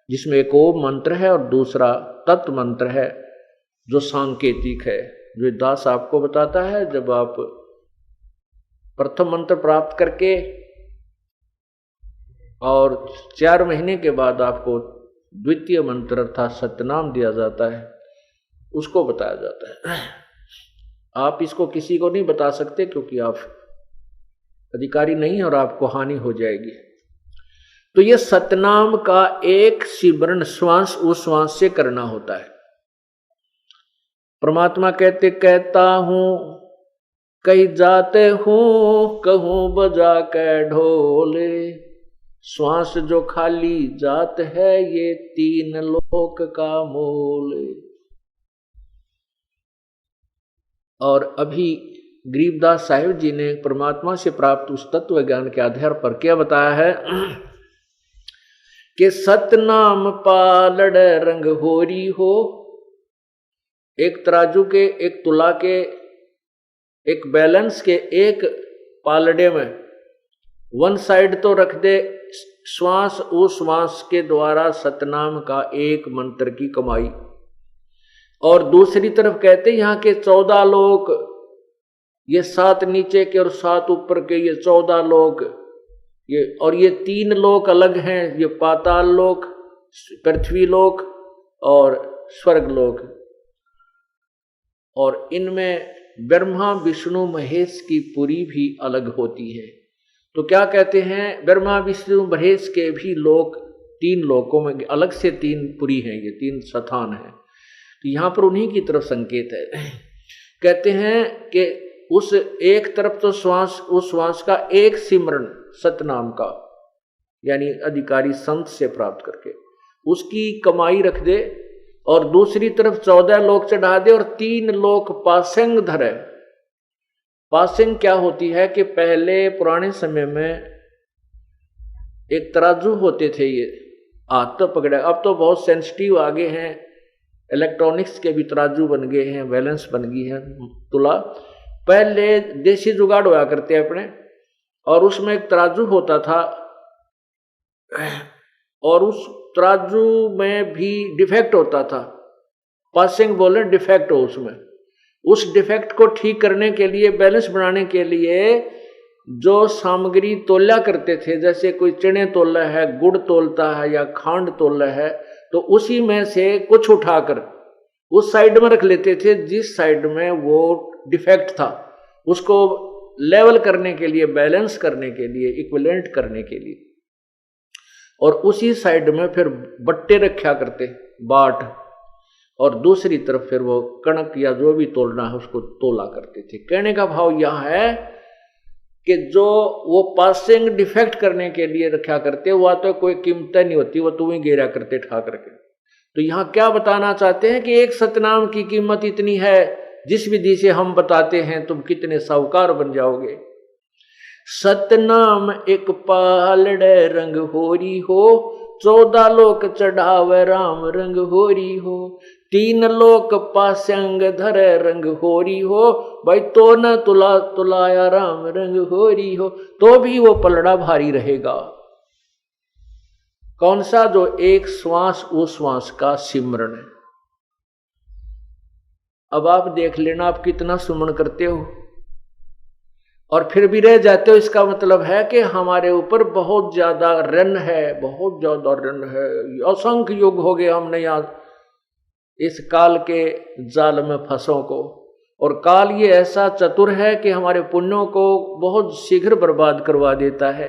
जिसमें एक ओम मंत्र है और दूसरा तत्व मंत्र है जो सांकेतिक है, जो दास आपको बताता है। जब आप प्रथम मंत्र प्राप्त करके और 4 महीने के बाद आपको द्वितीय मंत्र अर्थात सतनाम दिया जाता है, उसको बताया जाता है। आप इसको किसी को नहीं बता सकते क्योंकि आप अधिकारी नहीं और आपको हानि हो जाएगी। तो ये सतनाम का एक सिमरन श्वास उस श्वास से करना होता है। परमात्मा कहते कहता हूं कहीं जाते हूं कहूं बजा के ढोले। श्वास जो खाली जात है ये 3 लोक का मोल। और अभी गरीबदास साहिब जी ने परमात्मा से प्राप्त उस तत्व ज्ञान के आधार पर क्या बताया है कि सतनाम पालड़ रंग होरी हो। एक तराजू के, एक तुला के, एक बैलेंस के एक पालड़े में वन साइड तो रख दे श्वास उस श्वास के द्वारा सतनाम का एक मंत्र की कमाई, और दूसरी तरफ कहते यहाँ के 14 लोक, ये 7 नीचे के और 7 ऊपर के, ये 14 लोक, ये और ये 3 लोक अलग हैं, ये पाताल लोक, पृथ्वी लोक और स्वर्ग लोक। और इनमें ब्रह्मा विष्णु महेश की पुरी भी अलग होती है। तो क्या कहते हैं, ब्रह्मा विष्णु महेश के भी लोक 3 लोकों में अलग से 3 पुरी हैं, ये 3 स्थान हैं। तो यहाँ पर उन्हीं की तरफ संकेत है। कहते हैं कि उस एक तरफ तो श्वास, उस श्वास का एक सिमरन सतनाम का, यानी अधिकारी संत से प्राप्त करके उसकी कमाई रख दे, और दूसरी तरफ 14 लोक चढ़ा दे और 3 लोक पासंग धरे। पासिंग क्या होती है कि पहले पुराने समय में एक तराजू होते थे, ये हाथ तो पकड़े, अब तो बहुत सेंसिटिव आगे हैं, इलेक्ट्रॉनिक्स के भी तराजू बन गए हैं, बैलेंस बन गई है तुला। पहले देसी जुगाड़ हुआ करते अपने, और उसमें एक तराजू होता था और उस तराजू में भी डिफेक्ट होता था। पासिंग बोले डिफेक्ट हो उसमें, उस डिफेक्ट को ठीक करने के लिए, बैलेंस बनाने के लिए जो सामग्री तोला करते थे, जैसे कोई चने तोला है, गुड़ तोलता है या खांड तोला है, तो उसी में से कुछ उठाकर उस साइड में रख लेते थे जिस साइड में वो डिफेक्ट था, उसको लेवल करने के लिए, बैलेंस करने के लिए, इक्विवेलेंट करने के लिए। और उसी साइड में फिर बट्टे रखा करते, बाट, और दूसरी तरफ फिर वो कणक या जो भी तोलना है उसको तोला करते थे। कहने का भाव यह है कि जो वो पासिंग डिफेक्ट करने के लिए रखा करते, वह तो कोई कीमत नहीं होती, वो तुम्हें गिरा करते ठा करके। तो यहाँ क्या बताना चाहते हैं कि एक सतनाम की कीमत इतनी है, जिस विधि से हम बताते हैं तुम कितने साहूकार बन जाओगे। सतनाम एक पालड़े रंग होरी हो, 14 लोक चढ़ावे राम रंग होरी हो, 3 लोक पास्यंग धरे रंग होरी हो, भाई तो न तुला तुलाया राम रंग होरी हो, तो भी वो पलड़ा भारी रहेगा। कौन सा? जो एक श्वास उस श्वास का सिमरण है। अब आप देख लेना आप कितना सुमन करते हो और फिर भी रह जाते हो, इसका मतलब है कि हमारे ऊपर बहुत ज्यादा ऋण है, बहुत ज्यादा ऋण है। असंख्य युग हो गए हमने यहाँ इस काल के जाल में फंसों को, और काल ये ऐसा चतुर है कि हमारे पुण्यों को बहुत शीघ्र बर्बाद करवा देता है,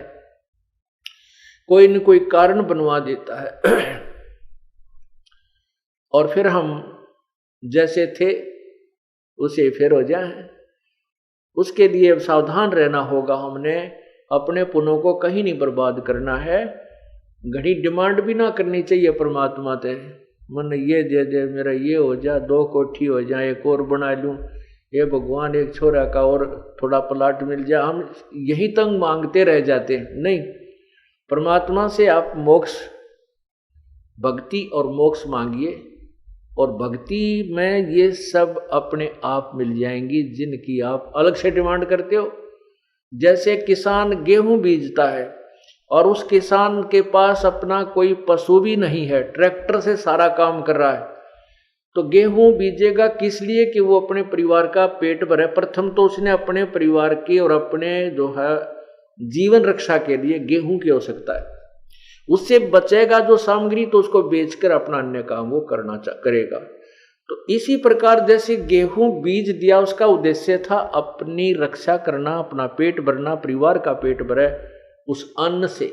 कोई न कोई कारण बनवा देता है और फिर हम जैसे थे उसे फिर हो जाए। उसके लिए सावधान रहना होगा, हमने अपने पुण्यों को कहीं नहीं बर्बाद करना है। घड़ी डिमांड भी ना करनी चाहिए परमात्मा से, मन ये दे दे, मेरा ये हो जा, 2 कोठी हो जाए, एक और बना लूं, ये भगवान एक छोरा का और थोड़ा प्लाट मिल जाए, हम यही तंग मांगते रह जाते हैं। नहीं, परमात्मा से आप मोक्ष, भक्ति और मोक्ष मांगिए, और भक्ति में ये सब अपने आप मिल जाएंगी जिनकी आप अलग से डिमांड करते हो। जैसे किसान गेहूं बीजता है और उस किसान के पास अपना कोई पशु भी नहीं है, ट्रैक्टर से सारा काम कर रहा है, तो गेहूं बीजेगा किस लिए? कि वो अपने परिवार का पेट भरे। प्रथम तो उसने अपने परिवार की और अपने जो है जीवन रक्षा के लिए गेहूं की आवश्यकता है, उससे बचेगा जो सामग्री तो उसको बेचकर अपना अन्य काम वो करेगा। तो इसी प्रकार जैसे गेहूं बीज दिया, उसका उद्देश्य था अपनी रक्षा करना, अपना पेट भरना, परिवार का पेट भरे उस अन्न से।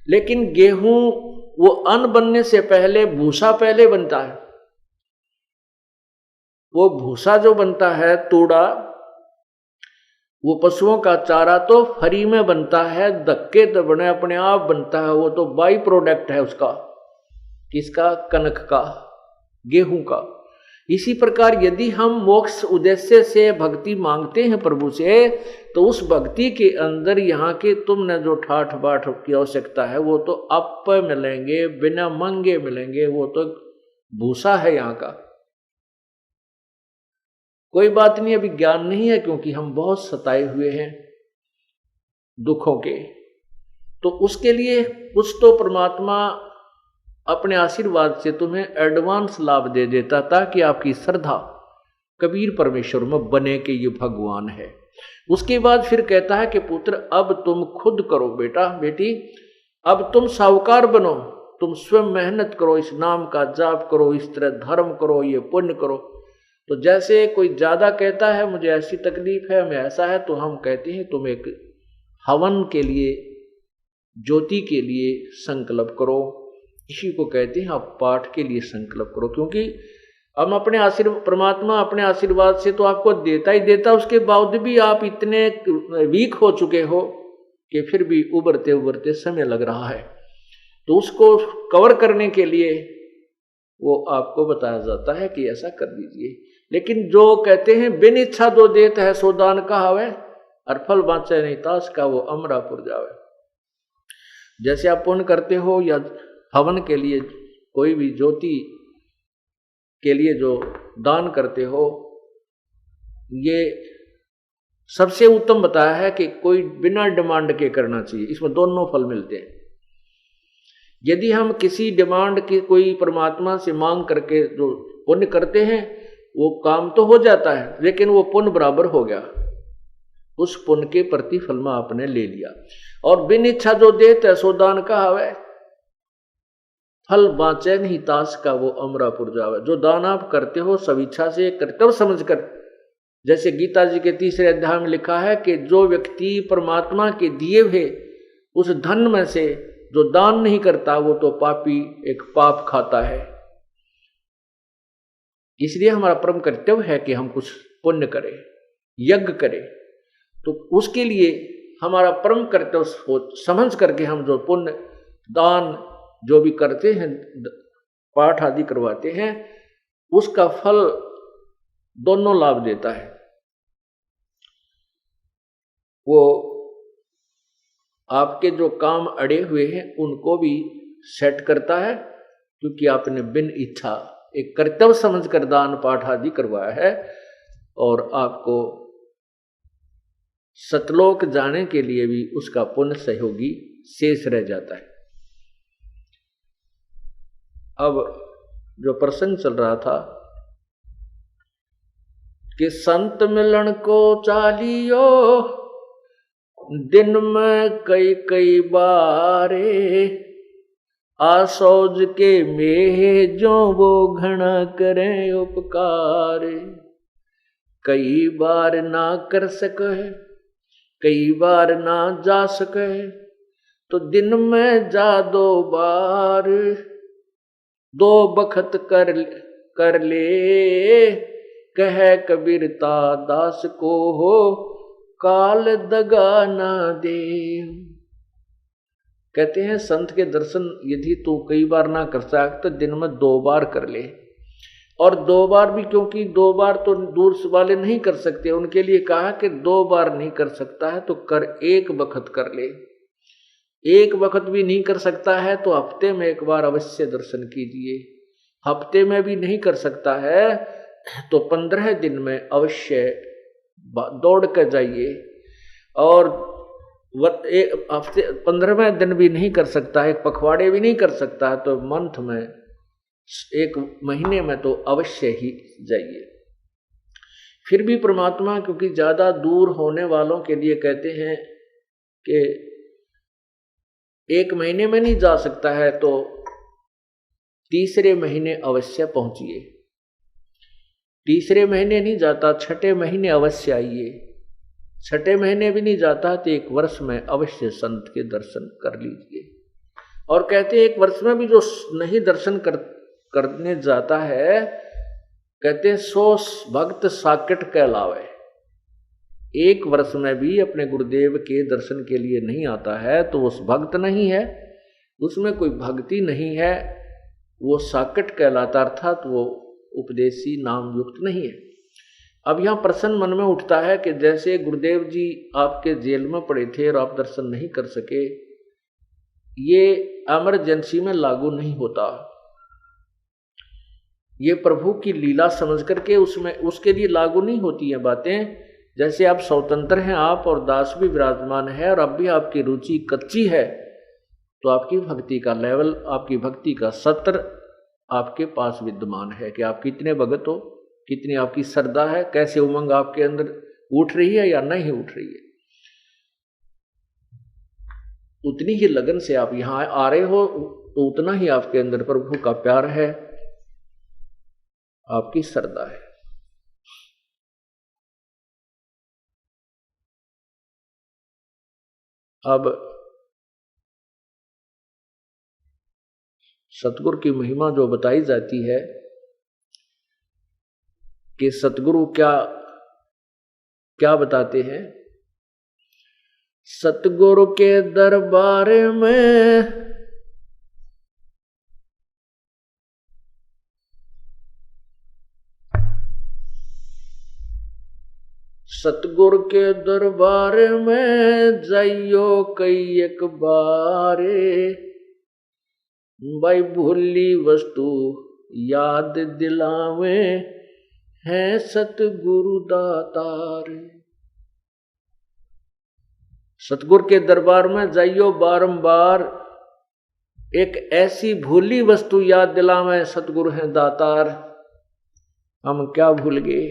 लेकिन गेहूं वो अन्न बनने से पहले भूसा पहले बनता है। वो भूसा जो बनता है, तूड़ा, वो पशुओं का चारा तो फ्री में बनता है, धक्के तो बने अपने आप बनता है, वो तो बाई प्रोडक्ट है उसका। किसका? कनक का, गेहूं का। इसी प्रकार यदि हम मोक्ष उद्देश्य से भक्ति मांगते हैं प्रभु से, तो उस भक्ति के अंदर यहाँ के तुमने जो ठाठ बाट की आवश्यकता है वो तो आप मिलेंगे, बिना मांगे मिलेंगे, वो तो भूसा है यहाँ का। कोई बात नहीं, अभी ज्ञान नहीं है क्योंकि हम बहुत सताए हुए हैं दुखों के, तो उसके लिए कुछ तो परमात्मा अपने आशीर्वाद से तुम्हें एडवांस लाभ दे देता ताकि आपकी श्रद्धा कबीर परमेश्वर में बने कि ये भगवान है। उसके बाद फिर कहता है कि पुत्र अब तुम खुद करो, बेटा बेटी अब तुम साहूकार बनो, तुम स्वयं मेहनत करो, इस नाम का जाप करो, इस तरह धर्म करो, ये पुण्य करो। तो जैसे कोई ज्यादा कहता है मुझे ऐसी तकलीफ है, मैं ऐसा है, तो हम कहते हैं तुम एक हवन के लिए, ज्योति के लिए संकल्प करो। इसी को कहते हैं आप पाठ के लिए संकल्प करो, क्योंकि हम अपने आशीर्वाद, परमात्मा अपने आशीर्वाद से तो आपको देता ही देता, उसके बावजूद भी आप इतने वीक हो चुके हो कि फिर भी उभरते उभरते समय लग रहा है। तो उसको कवर करने के लिए वो आपको बताया जाता है कि ऐसा कर दीजिए। लेकिन जो कहते हैं बिन इच्छा दो देत है सो दान कहावे, और फल बाँचे नहीं तास का वो अमरापुर जावे। जैसे आप पुण्य करते हो या हवन के लिए, कोई भी ज्योति के लिए जो दान करते हो, ये सबसे उत्तम बताया है कि कोई बिना डिमांड के करना चाहिए, इसमें दोनों फल मिलते हैं। यदि हम किसी डिमांड की कोई परमात्मा से मांग करके जो पुण्य करते हैं, वो काम तो हो जाता है लेकिन वो पुण्य बराबर हो गया, उस पुण्य के प्रतिफल में आपने ले लिया। और बिन इच्छा जो देते सो दान कहावे, फल बाँचे नहीं तास का वो अमरापुर जावे। जो दान आप करते हो सब इच्छा से, कर्तव्य समझकर, जैसे गीता जी के 3रे अध्याय में लिखा है कि जो व्यक्ति परमात्मा के दिए हुए उस धन में से जो दान नहीं करता वो तो पापी, एक पाप खाता है। इसलिए हमारा परम कर्तव्य है कि हम कुछ पुण्य करें, यज्ञ करें। तो उसके लिए हमारा परम कर्तव्य समझ करके हम जो पुण्य दान जो भी करते हैं, पाठ आदि करवाते हैं, उसका फल दोनों लाभ देता है। वो आपके जो काम अड़े हुए हैं उनको भी सेट करता है, क्योंकि आपने बिन इच्छा एक कर्तव्य समझकर दान पाठ आदि करवाया है, और आपको सतलोक जाने के लिए भी उसका पुण्य सहयोगी शेष रह जाता है। अब जो प्रसंग चल रहा था कि संत मिलन को चालियो दिन में कई कई बारे, आसौज के मेह जो वो घना करें उपकार, कई बार ना कर सके कई बार ना जा सके, तो दिन में जा 2 बार, 2 बखत कर ले, कह कबीरता दास को हो काल दगा ना दे। कहते हैं संत के दर्शन यदि तू कई बार ना कर सक तो दिन में 2 बार कर ले। और 2 बार भी, क्योंकि 2 बार तो दूर वाले नहीं कर सकते, उनके लिए कहा कि 2 बार नहीं कर सकता है तो कर 1 वक्त कर ले। 1 वक्त भी नहीं कर सकता है तो हफ्ते में 1 बार अवश्य दर्शन कीजिए। हफ्ते में भी नहीं कर सकता है तो 15 दिन में अवश्य दौड़ कर जाइए। और हफ्ते 15वें दिन भी नहीं कर सकता है, 1 पखवाड़े भी नहीं कर सकता है, तो मंथ में 1 महीने में तो अवश्य ही जाइए। फिर भी परमात्मा क्योंकि ज्यादा दूर होने वालों के लिए कहते हैं कि 1 महीने में नहीं जा सकता है तो 3रे महीने अवश्य पहुंचिए। 3रे महीने नहीं जाता, 6ठे महीने अवश्य आइए। 6ठे महीने भी नहीं जाता तो 1 वर्ष में अवश्य संत के दर्शन कर लीजिए। और कहते हैं 1 वर्ष में भी जो नहीं दर्शन करने जाता है, कहते हैं 100 भक्त साकेट कहलावे। 1 वर्ष में भी अपने गुरुदेव के दर्शन के लिए नहीं आता है तो उस भक्त नहीं है, उसमें कोई भक्ति नहीं है, वो साकेट कहलाता, अर्थात वो उपदेशी नाम युक्त नहीं है। अब यहाँ प्रश्न मन में उठता है कि जैसे गुरुदेव जी आपके जेल में पड़े थे और आप दर्शन नहीं कर सके, ये इमरजेंसी में लागू नहीं होता। ये प्रभु की लीला समझ करके उसमें उसके लिए लागू नहीं होती है बातें। जैसे आप स्वतंत्र हैं, आप और दास भी विराजमान है, और अब भी आपकी रुचि कच्ची है तो आपकी भक्ति का लेवल, आपकी भक्ति का सत्र आपके पास विद्यमान है कि आप कितने भगत हो, कितनी आपकी श्रद्धा है, कैसे उमंग आपके अंदर उठ रही है या नहीं उठ रही है। उतनी ही लगन से आप यहाँ आ रहे हो तो उतना ही आपके अंदर प्रभु का प्यार है, आपकी श्रद्धा है। अब सतगुरु की महिमा जो बताई जाती है कि सतगुरु क्या क्या बताते हैं, सतगुरु के दरबार में सतगुरु के दरबार में जाइयो कई 1 बारे, भाई भूली वस्तु याद दिलावे हैं सतगुरु दातार। सतगुरु के दरबार में जाइयो बारंबार, एक ऐसी भूली वस्तु याद दिलावे सतगुरु हैं दातार। हम क्या भूल गए?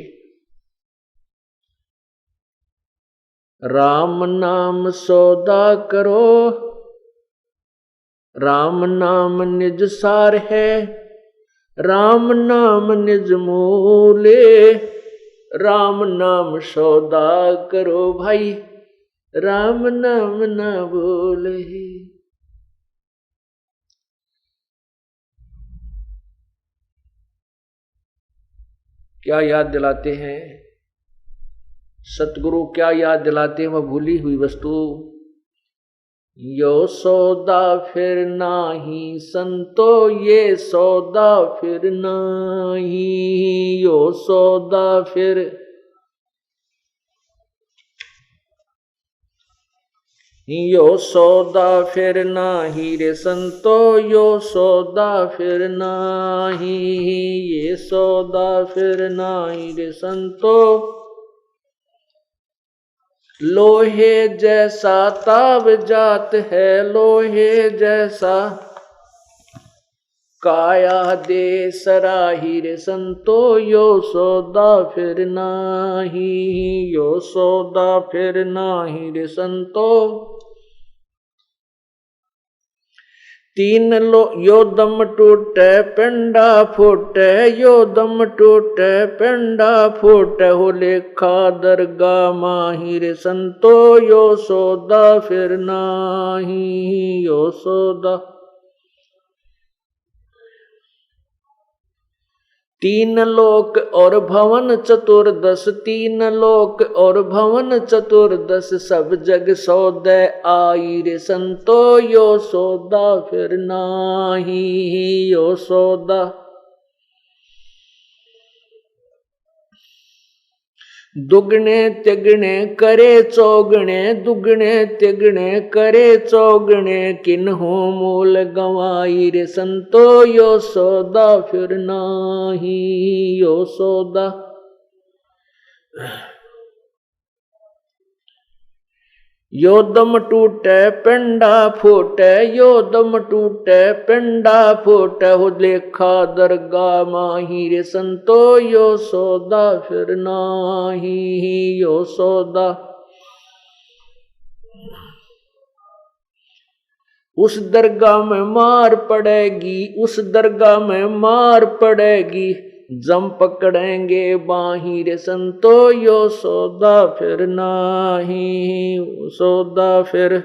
राम नाम सौदा करो, राम नाम निज सार है, राम नाम निज मूले, राम नाम सौदा करो भाई, राम नाम ना बोले। क्या याद दिलाते हैं? सतगुरु क्या याद दिलाते हैं, वह भूली हुई वस्तु। यो सौदा फिर नाही संतो, ये सौदा फिर नाही, यो सौदा फिर, यो सौदा फिर नाही रे संतो, यो सौदा फिर नाही, ये सौदा फिर नाही रे संतो। लोहे जैसा ताव जात है, लोहे जैसा काया दे सराही रे संतो, यो सौदा फिर नाही, यो सौदा फिर नाही रे संतो। तीन लो यो दम टूटे पेंडा फूटे, यो दम टूटे पेंडा फूटे, हो लेखा दरगा माही रे संतो, यो सौदा फिर नाही, यो सौदा। तीन लोक और भवन चतुर्दश, तीन लोक और भवन चतुर्दश, सब जग सौदे आई रे संतो, यो सौदा फिर नाही, यो सौदा। दुगने तिगने करे चौगने, दुगने तिगने करे चौगने, किन्हू मूल गवाई रे संतो, यो सौदा फिर नाही, यो सौदा। यो दम टूटे पेंडा फूटे, यो दम टूटे पेंडा फूटे, हो लेखा दरगा माही रे संतो, यो सौदा फिर नाही, यो सौदा। उस दरगाह में मार पड़ेगी, उस दरगाह में मार पड़ेगी, जम पकड़ेंगे बाही रे संतो, यो सौदा फिर नाही, सौदा फिर।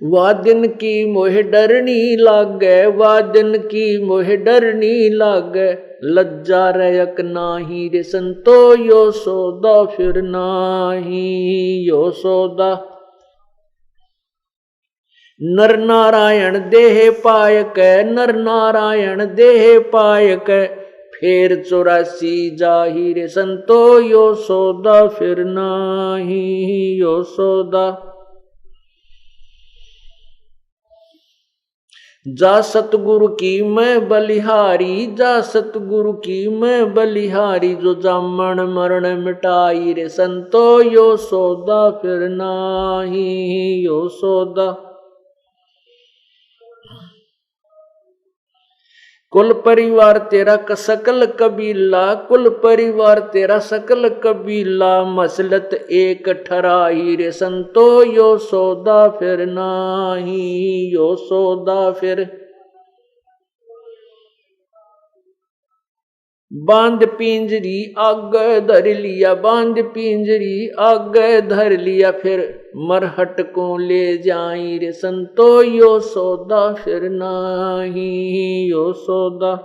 वा दिन की मोह डरनी लागे, वा दिन की मोह डरनी लागे, लज्जा रयक नाही रे संतो, यो सौदा फिर नाही, यो सौदा। नर नारायण देह पायक, नर नारायण देह पायक, फेर 84 जाही रे संतो, यो सौदा फिर नाही, यो सौदा। जा सतगुरु की मैं बलिहारी, जा सतगुरु की मैं बलिहारी, जो जामन मरण मिटाई रे संतो, यो सौदा फिर नाही, यो सौदा। कुल परिवार तेरा सकल कबीला, कुल परिवार तेरा सकल कबीला, मसलत एक ठराई रे संतो, यो सौदा फिर नाही, यो सौदा फिर। बांध पिंजरी आगे धर लिया, बांध पिंजरी आगे धर लिया, फिर मरहट को ले जाई रे संतो, यो सौदा फिर नाही, यो सौदा।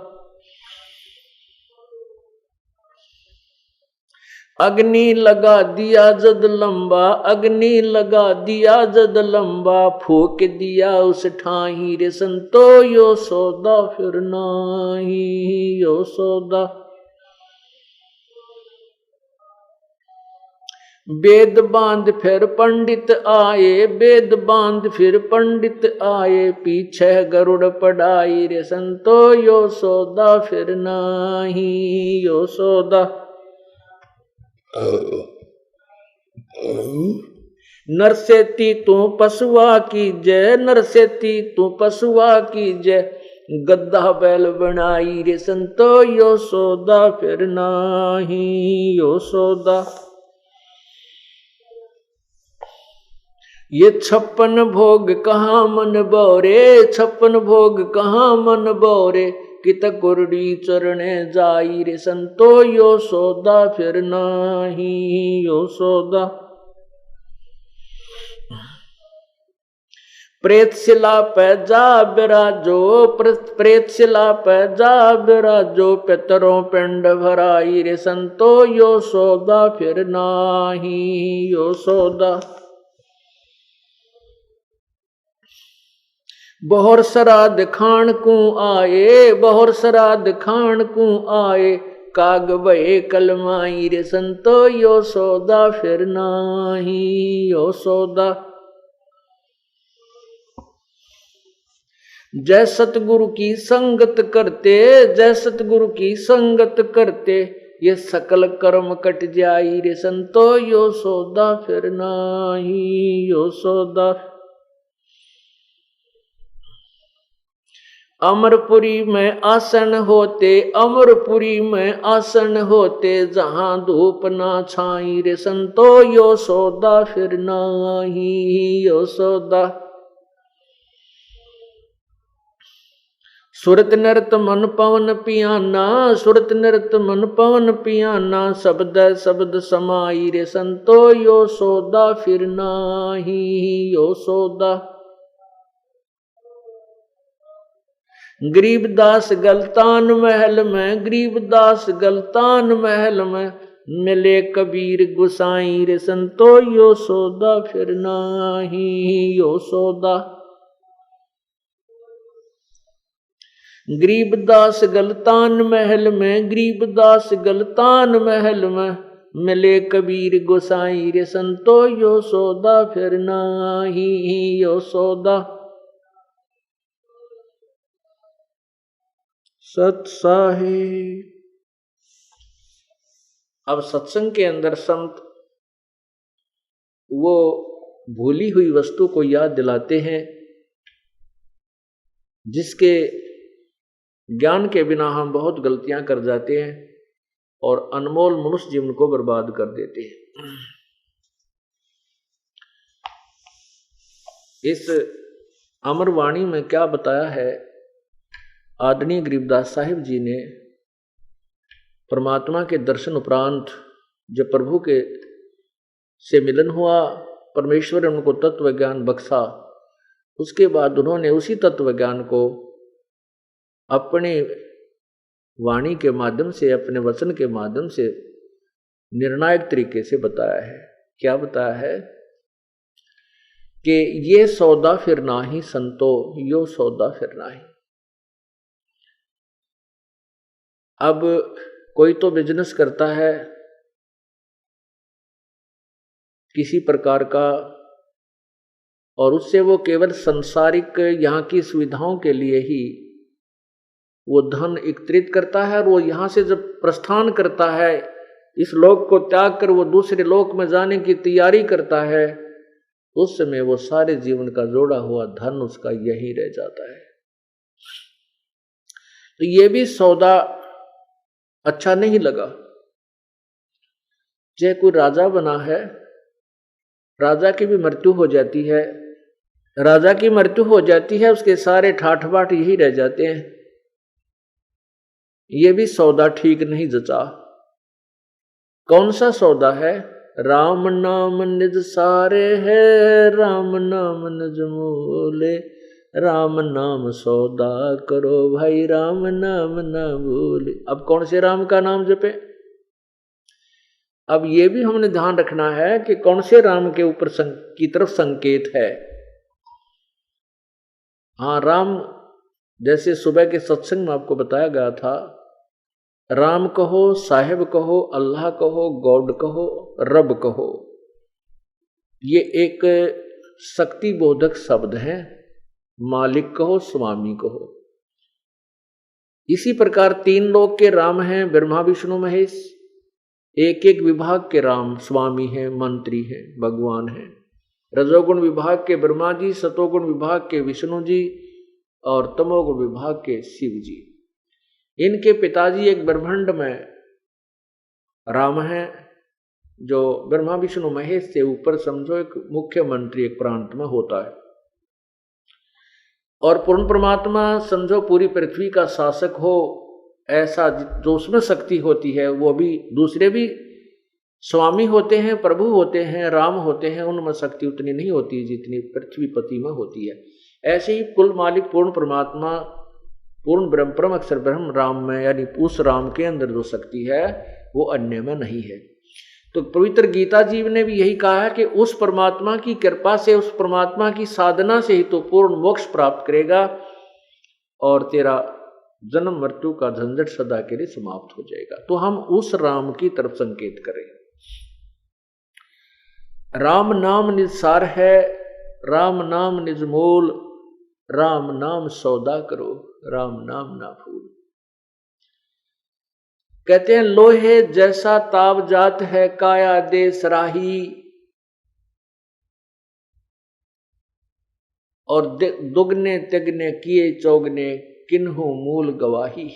अग्नि लगा दिया जद लंबा, अग्नि लगा दिया जद लंबा, फूक दिया उस ठाही रे संतो, यो सौदा फिर नाही, यो सौदा। वेद बांध फिर पंडित आए, वेद बांध फिर पंडित आए, पीछे गरुड़ पढ़ाई रे संतो, यो सौदा फिर नाही, यो सौदा। नरसेती तू पशुआ की जय, नरसेती तू पशुआ की जय, गद्दा बैल बनाई रे संतो, यो सौदा फिर नाही, यो सौदा। ये 56 भोग कहाँ मन बोरे, 56 भोग कहाँ मन बोरे, कित कुरड़ी चरणे जाई रे संतो, यो सौदा फिर नाही, यो सौदा। प्रेतशिला पे जा बिराजो, प्रेतशिला पे जा बिराजो, पितरों पिंड भराई रे संतो, यो सौदा फिर नाही, यो सौदा। बहुर श्राद्ध खान को आए, बहुर श्राद्ध खान को आए, काग भये कलमाई रे संतो, यो सौदा फिर नाही, यो सौदा। जय सतगुरु की संगत करते, जय सतगुरु की संगत करते, ये सकल कर्म कट जाई रे संतो, यो सौदा फिर नाही, यो सौदा। अमरपुरी में आसन होते, अमरपुरी में आसन होते, जहां धूप ना छाई रे संतो, यो सौदा फिर नाही, यो सौदा। सुरत नृत मन पवन पियाना, सुरत नृत मन पवन पियाना, शब्द शब्द समाई रे संतो, यो सौदा फिर नाही, यो सौदा। गरीबदास गलतान महल में, गरीबदास गलतान महल में, मिले कबीर गुसाई रे संतो, यो सौदा फिर नाही, यो सौदा। गरीबदास गलतान महल में, गरीबदास गलतान महल में, मिले कबीर गोसाई रे संतो, यो सौदा फिर नाही, यो सौदा। सत साहिब। अब सत्संग के अंदर संत वो भूली हुई वस्तु को याद दिलाते हैं, जिसके ज्ञान के बिना हम बहुत गलतियां कर जाते हैं और अनमोल मनुष्य जीवन को बर्बाद कर देते हैं। इस अमरवाणी में क्या बताया है, आदरणीय गरीबदास साहिब जी ने परमात्मा के दर्शन उपरांत जब प्रभु के से मिलन हुआ, परमेश्वर ने उनको तत्व ज्ञान बख्शा, उसके बाद उन्होंने उसी तत्व ज्ञान को अपने वाणी के माध्यम से, अपने वचन के माध्यम से निर्णायक तरीके से बताया है। क्या बताया है कि ये सौदा फिर नाही संतो, यो सौदा फिर नाही। अब कोई तो बिजनेस करता है किसी प्रकार का, और उससे वो केवल सांसारिक यहाँ की सुविधाओं के लिए ही वो धन एकत्रित करता है, और वो यहाँ से जब प्रस्थान करता है, इस लोक को त्याग कर वो दूसरे लोक में जाने की तैयारी करता है, उस समय वो सारे जीवन का जोड़ा हुआ धन उसका यही रह जाता है। तो ये भी सौदा अच्छा नहीं लगा। चाहे कोई राजा बना है, राजा की भी मृत्यु हो जाती है, राजा की मृत्यु हो जाती है, उसके सारे ठाठ बाट यही रह जाते हैं। ये भी सौदा ठीक नहीं जचा। कौन सा सौदा है? राम नाम निज सारे है, राम नाम निज मोले, राम नाम सौदा करो भाई, राम नाम ना भूले। अब कौन से राम का नाम जपे? अब ये भी हमने ध्यान रखना है कि कौन से राम के ऊपर की तरफ संकेत है। हाँ, राम जैसे सुबह के सत्संग में आपको बताया गया था, राम कहो, साहिब कहो, अल्लाह कहो, गॉड कहो, रब कहो, ये एक शक्ति बोधक शब्द है। मालिक कहो, स्वामी कहो। इसी प्रकार तीन लोक के राम हैं, ब्रह्मा विष्णु महेश। एक एक विभाग के राम स्वामी हैं, मंत्री हैं, भगवान हैं। रजोगुण विभाग के ब्रह्मा जी, सतोगुण विभाग के विष्णु जी, और तमोगुण विभाग के शिव जी। इनके पिताजी एक ब्रह्मांड में राम हैं, जो ब्रह्मा विष्णु महेश से ऊपर समझो एक मुख्यमंत्री एक प्रांत में होता है, और पूर्ण परमात्मा समझो पूरी पृथ्वी का शासक हो, ऐसा जो उसमें शक्ति होती है, वो भी दूसरे भी स्वामी होते हैं, प्रभु होते हैं, राम होते हैं, उनमें शक्ति उतनी नहीं होती जितनी पृथ्वीपति में होती है। ऐसे ही कुल मालिक पूर्ण परमात्मा, पूर्ण ब्रह्म, परम अक्षर ब्रह्म राम में, यानी उस राम के अंदर जो शक्ति है वो अन्य में नहीं है। तो पवित्र गीता जी ने भी यही कहा है कि उस परमात्मा की कृपा से, उस परमात्मा की साधना से ही तो पूर्ण मोक्ष प्राप्त करेगा और तेरा जन्म मृत्यु का झंझट सदा के लिए समाप्त हो जाएगा। तो हम उस राम की तरफ संकेत करें। राम नाम निज सार है, राम नाम निज मूल, राम नाम सौदा करो, राम नाम ना भूल। कहते हैं लोहे जैसा ताव जात है, काया दे सराही, और दुगने तिगने किए चौगने, किन्हु मूल गवाही।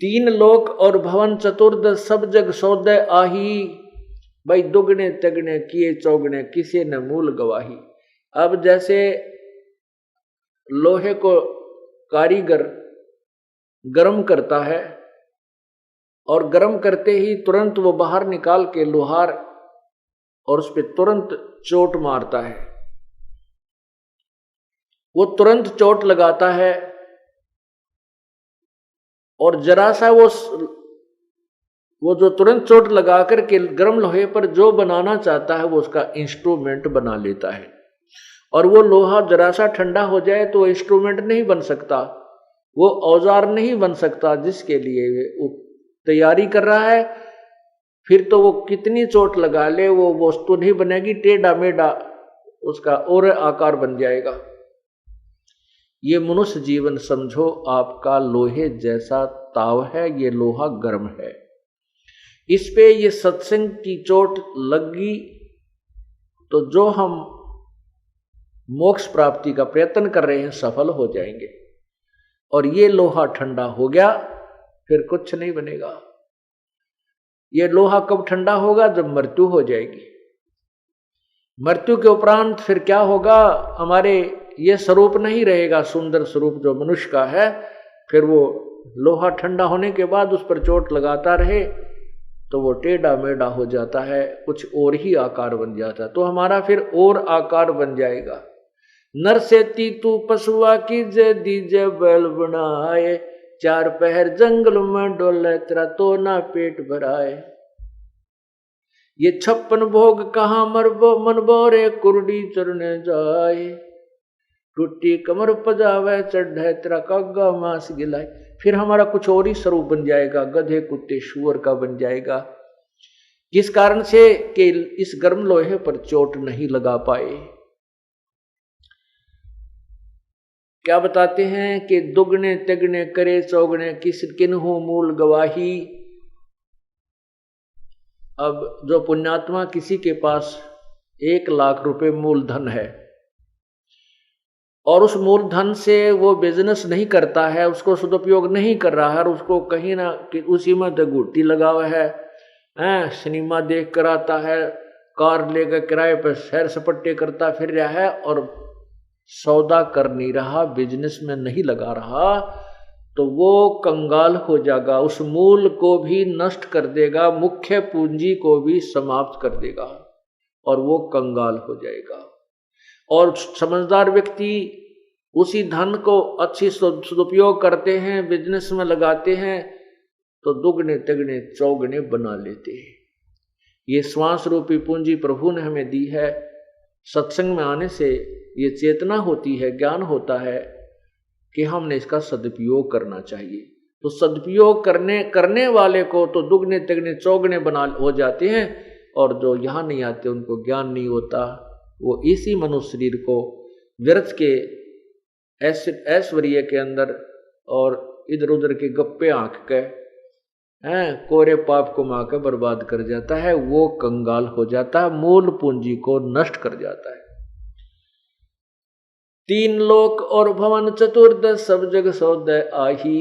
तीन लोक और भवन चतुर्दश, सब जग सौदे आही, भाई दुगने तिगने किए चौगने, किसी न मूल गवाही। अब जैसे लोहे को कारीगर गर्म करता है और गर्म करते ही तुरंत वो बाहर निकाल के लोहार और उस पर तुरंत चोट मारता है, वो तुरंत चोट लगाता है और जरा सा वो जो तुरंत चोट लगा करके गर्म लोहे पर जो बनाना चाहता है वो उसका इंस्ट्रूमेंट बना लेता है। और वो लोहा जरा सा ठंडा हो जाए तो इंस्ट्रूमेंट नहीं बन सकता, वो औजार नहीं बन सकता जिसके लिए वो तैयारी कर रहा है। फिर तो वो कितनी चोट लगा ले वो वस्तु नहीं बनेगी, टेढ़ा मेढ़ा उसका और आकार बन जाएगा। ये मनुष्य जीवन समझो आपका लोहे जैसा ताव है, ये लोहा गर्म है, इस पे ये सत्संग की चोट लगी तो जो हम मोक्ष प्राप्ति का प्रयत्न कर रहे हैं सफल हो जाएंगे। और ये लोहा ठंडा हो गया फिर कुछ नहीं बनेगा। ये लोहा कब ठंडा होगा? जब मृत्यु हो जाएगी। मृत्यु के उपरांत फिर क्या होगा? हमारे ये स्वरूप नहीं रहेगा, सुंदर स्वरूप जो मनुष्य का है। फिर वो लोहा ठंडा होने के बाद उस पर चोट लगाता रहे तो वो टेढ़ा मेढ़ा हो जाता है, कुछ और ही आकार बन जाता है। तो हमारा फिर और आकार बन जाएगा। नर से तीतू पशुआ की जय दीजे बैल बनाए, चार पहर जंगल में डोले तेरा तो ना पेट भराए। ये 56 भोग कहाँ मनबो रे कुरडी चरने जाए, टूटी कमर पजावे चढ़े तेरा कागा मांस गिलाए। फिर हमारा कुछ और ही स्वरूप बन जाएगा, गधे कुत्ते शुअर का बन जाएगा। किस कारण से? कि इस गर्म लोहे पर चोट नहीं लगा पाए। क्या बताते हैं कि दुगने तिगने करे चौगने, किस किन्हु मूल गवाही। अब जो पुण्यात्मा किसी के पास 1 लाख रुपए मूलधन है और उस मूलधन से वो बिजनेस नहीं करता है, उसको सदुपयोग नहीं कर रहा है, और उसको कहीं ना उसी में दगुटी लगा हुआ है, सिनेमा देख कर आता है, कार लेकर किराए पर सैर सपट्टे करता फिर रहा है और सौदा कर नहीं रहा, बिजनेस में नहीं लगा रहा, तो वो कंगाल हो जाएगा। उस मूल को भी नष्ट कर देगा, मुख्य पूंजी को भी समाप्त कर देगा और वो कंगाल हो जाएगा। और समझदार व्यक्ति उसी धन को अच्छी सदुपयोग करते हैं, बिजनेस में लगाते हैं तो दुगने तिगने चौगने बना लेते हैं। ये श्वास रूपी पूंजी प्रभु ने हमें दी है। सत्संग में आने से ये चेतना होती है, ज्ञान होता है कि हमने इसका सदुपयोग करना चाहिए। तो सदुपयोग करने वाले को तो दुगने तिगने चौगने बना हो जाते हैं, और जो यहाँ नहीं आते उनको ज्ञान नहीं होता। वो इसी मनुष्य शरीर को व्यर्थ के ऐश्वर्य के अंदर और इधर उधर के गप्पे आंक के कोरे पाप को माँ के बर्बाद कर जाता है। वो कंगाल हो जाता है, मूल पूंजी को नष्ट कर जाता है। 3 लोक और भवन चतुर्दश, सब जग सौदे आही,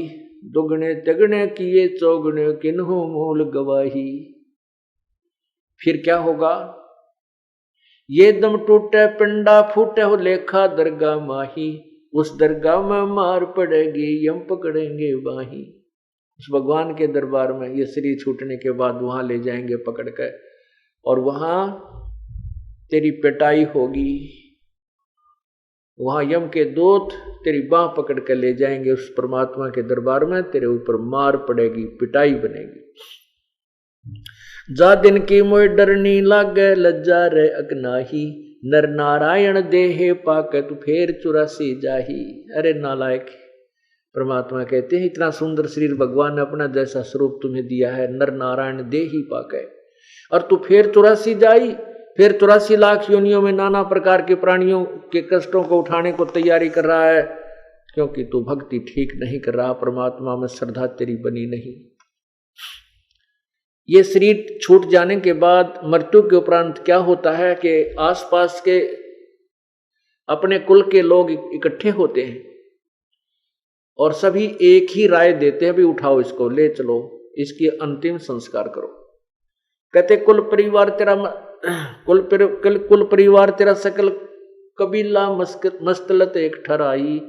दुगने तिगने किए चौगने किन्हु मूल गवाही। फिर क्या होगा? ये दम टूटे पिंडा फूटे हो लेखा दरगाह माही, उस दरगाह में मार पड़ेगी यम पकड़ेंगे बाही। उस भगवान के दरबार में ये शरीर छूटने के बाद वहां ले जाएंगे पकड़ कर, और वहां तेरी पिटाई होगी, वहां यम के दूत तेरी बांह पकड़ कर ले जाएंगे उस परमात्मा के दरबार में, तेरे ऊपर मार पड़ेगी, पिटाई बनेगी। जा दिन की मोय डरनी लागे, लज्जा रे अगनाही, नर नारायण देहे पाके तू फेर 84 जाही। अरे नालायक, परमात्मा कहते हैं इतना सुंदर शरीर भगवान ने अपना जैसा स्वरूप तुम्हें दिया है, नर नारायण दे ही पाके, और तू फिर 84 जाई, फिर 84 लाख योनियों में नाना प्रकार के प्राणियों के कष्टों को उठाने को तैयारी कर रहा है, क्योंकि तू भक्ति ठीक नहीं कर रहा, परमात्मा में श्रद्धा तेरी बनी नहीं। ये शरीर छूट जाने के बाद मृत्यु के उपरांत क्या होता है कि आसपास के अपने कुल के लोग इकट्ठे होते हैं और सभी एक ही राय देते हैं, भी उठाओ इसको, ले चलो, इसकी अंतिम संस्कार करो। कहते कुल परिवार तेरा सकल कबीला मस्तलत एक ठहराई,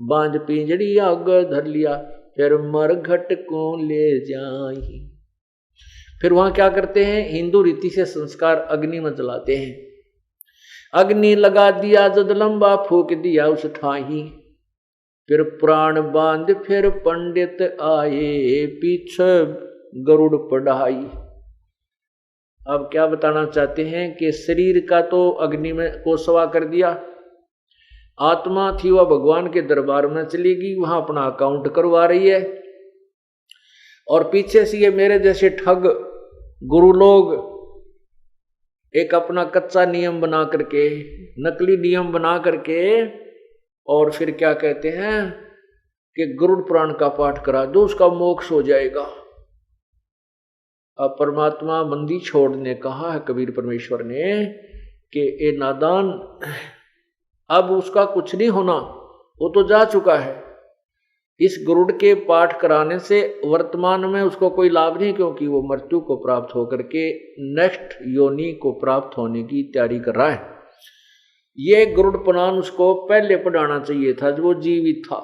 बांझ पिंजड़ी आग धर लिया, फिर मरघट को ले जाई। फिर वहां क्या करते हैं, हिंदू रीति से संस्कार अग्नि में जलाते हैं। अग्नि लगा दिया जद लंबा, फूक दिया उस ठाही, फिर प्राण बांध फिर पंडित आए, पीछे गरुड़ पढ़ाई। अब क्या बताना चाहते हैं कि शरीर का तो अग्नि में को सवा कर दिया, आत्मा थी वह भगवान के दरबार में चली गई, वहां अपना अकाउंट करवा रही है, और पीछे से ये मेरे जैसे ठग गुरु लोग एक अपना कच्चा नियम बना करके, नकली नियम बना करके, और फिर क्या कहते हैं कि गरुड़ पुराण का पाठ करा दो, उसका मोक्ष हो जाएगा। अब परमात्मा बंदी छोड़ने कहा है कबीर परमेश्वर ने कि ए नादान, अब उसका कुछ नहीं होना, वो तो जा चुका है। इस गरुड़ के पाठ कराने से वर्तमान में उसको कोई लाभ नहीं, क्योंकि वो मृत्यु को प्राप्त होकर के नेक्स्ट योनि को प्राप्त होने की तैयारी कर रहा है। ये गरुड़ पुराण उसको पहले पढ़ाना चाहिए था जब वो जीवित था।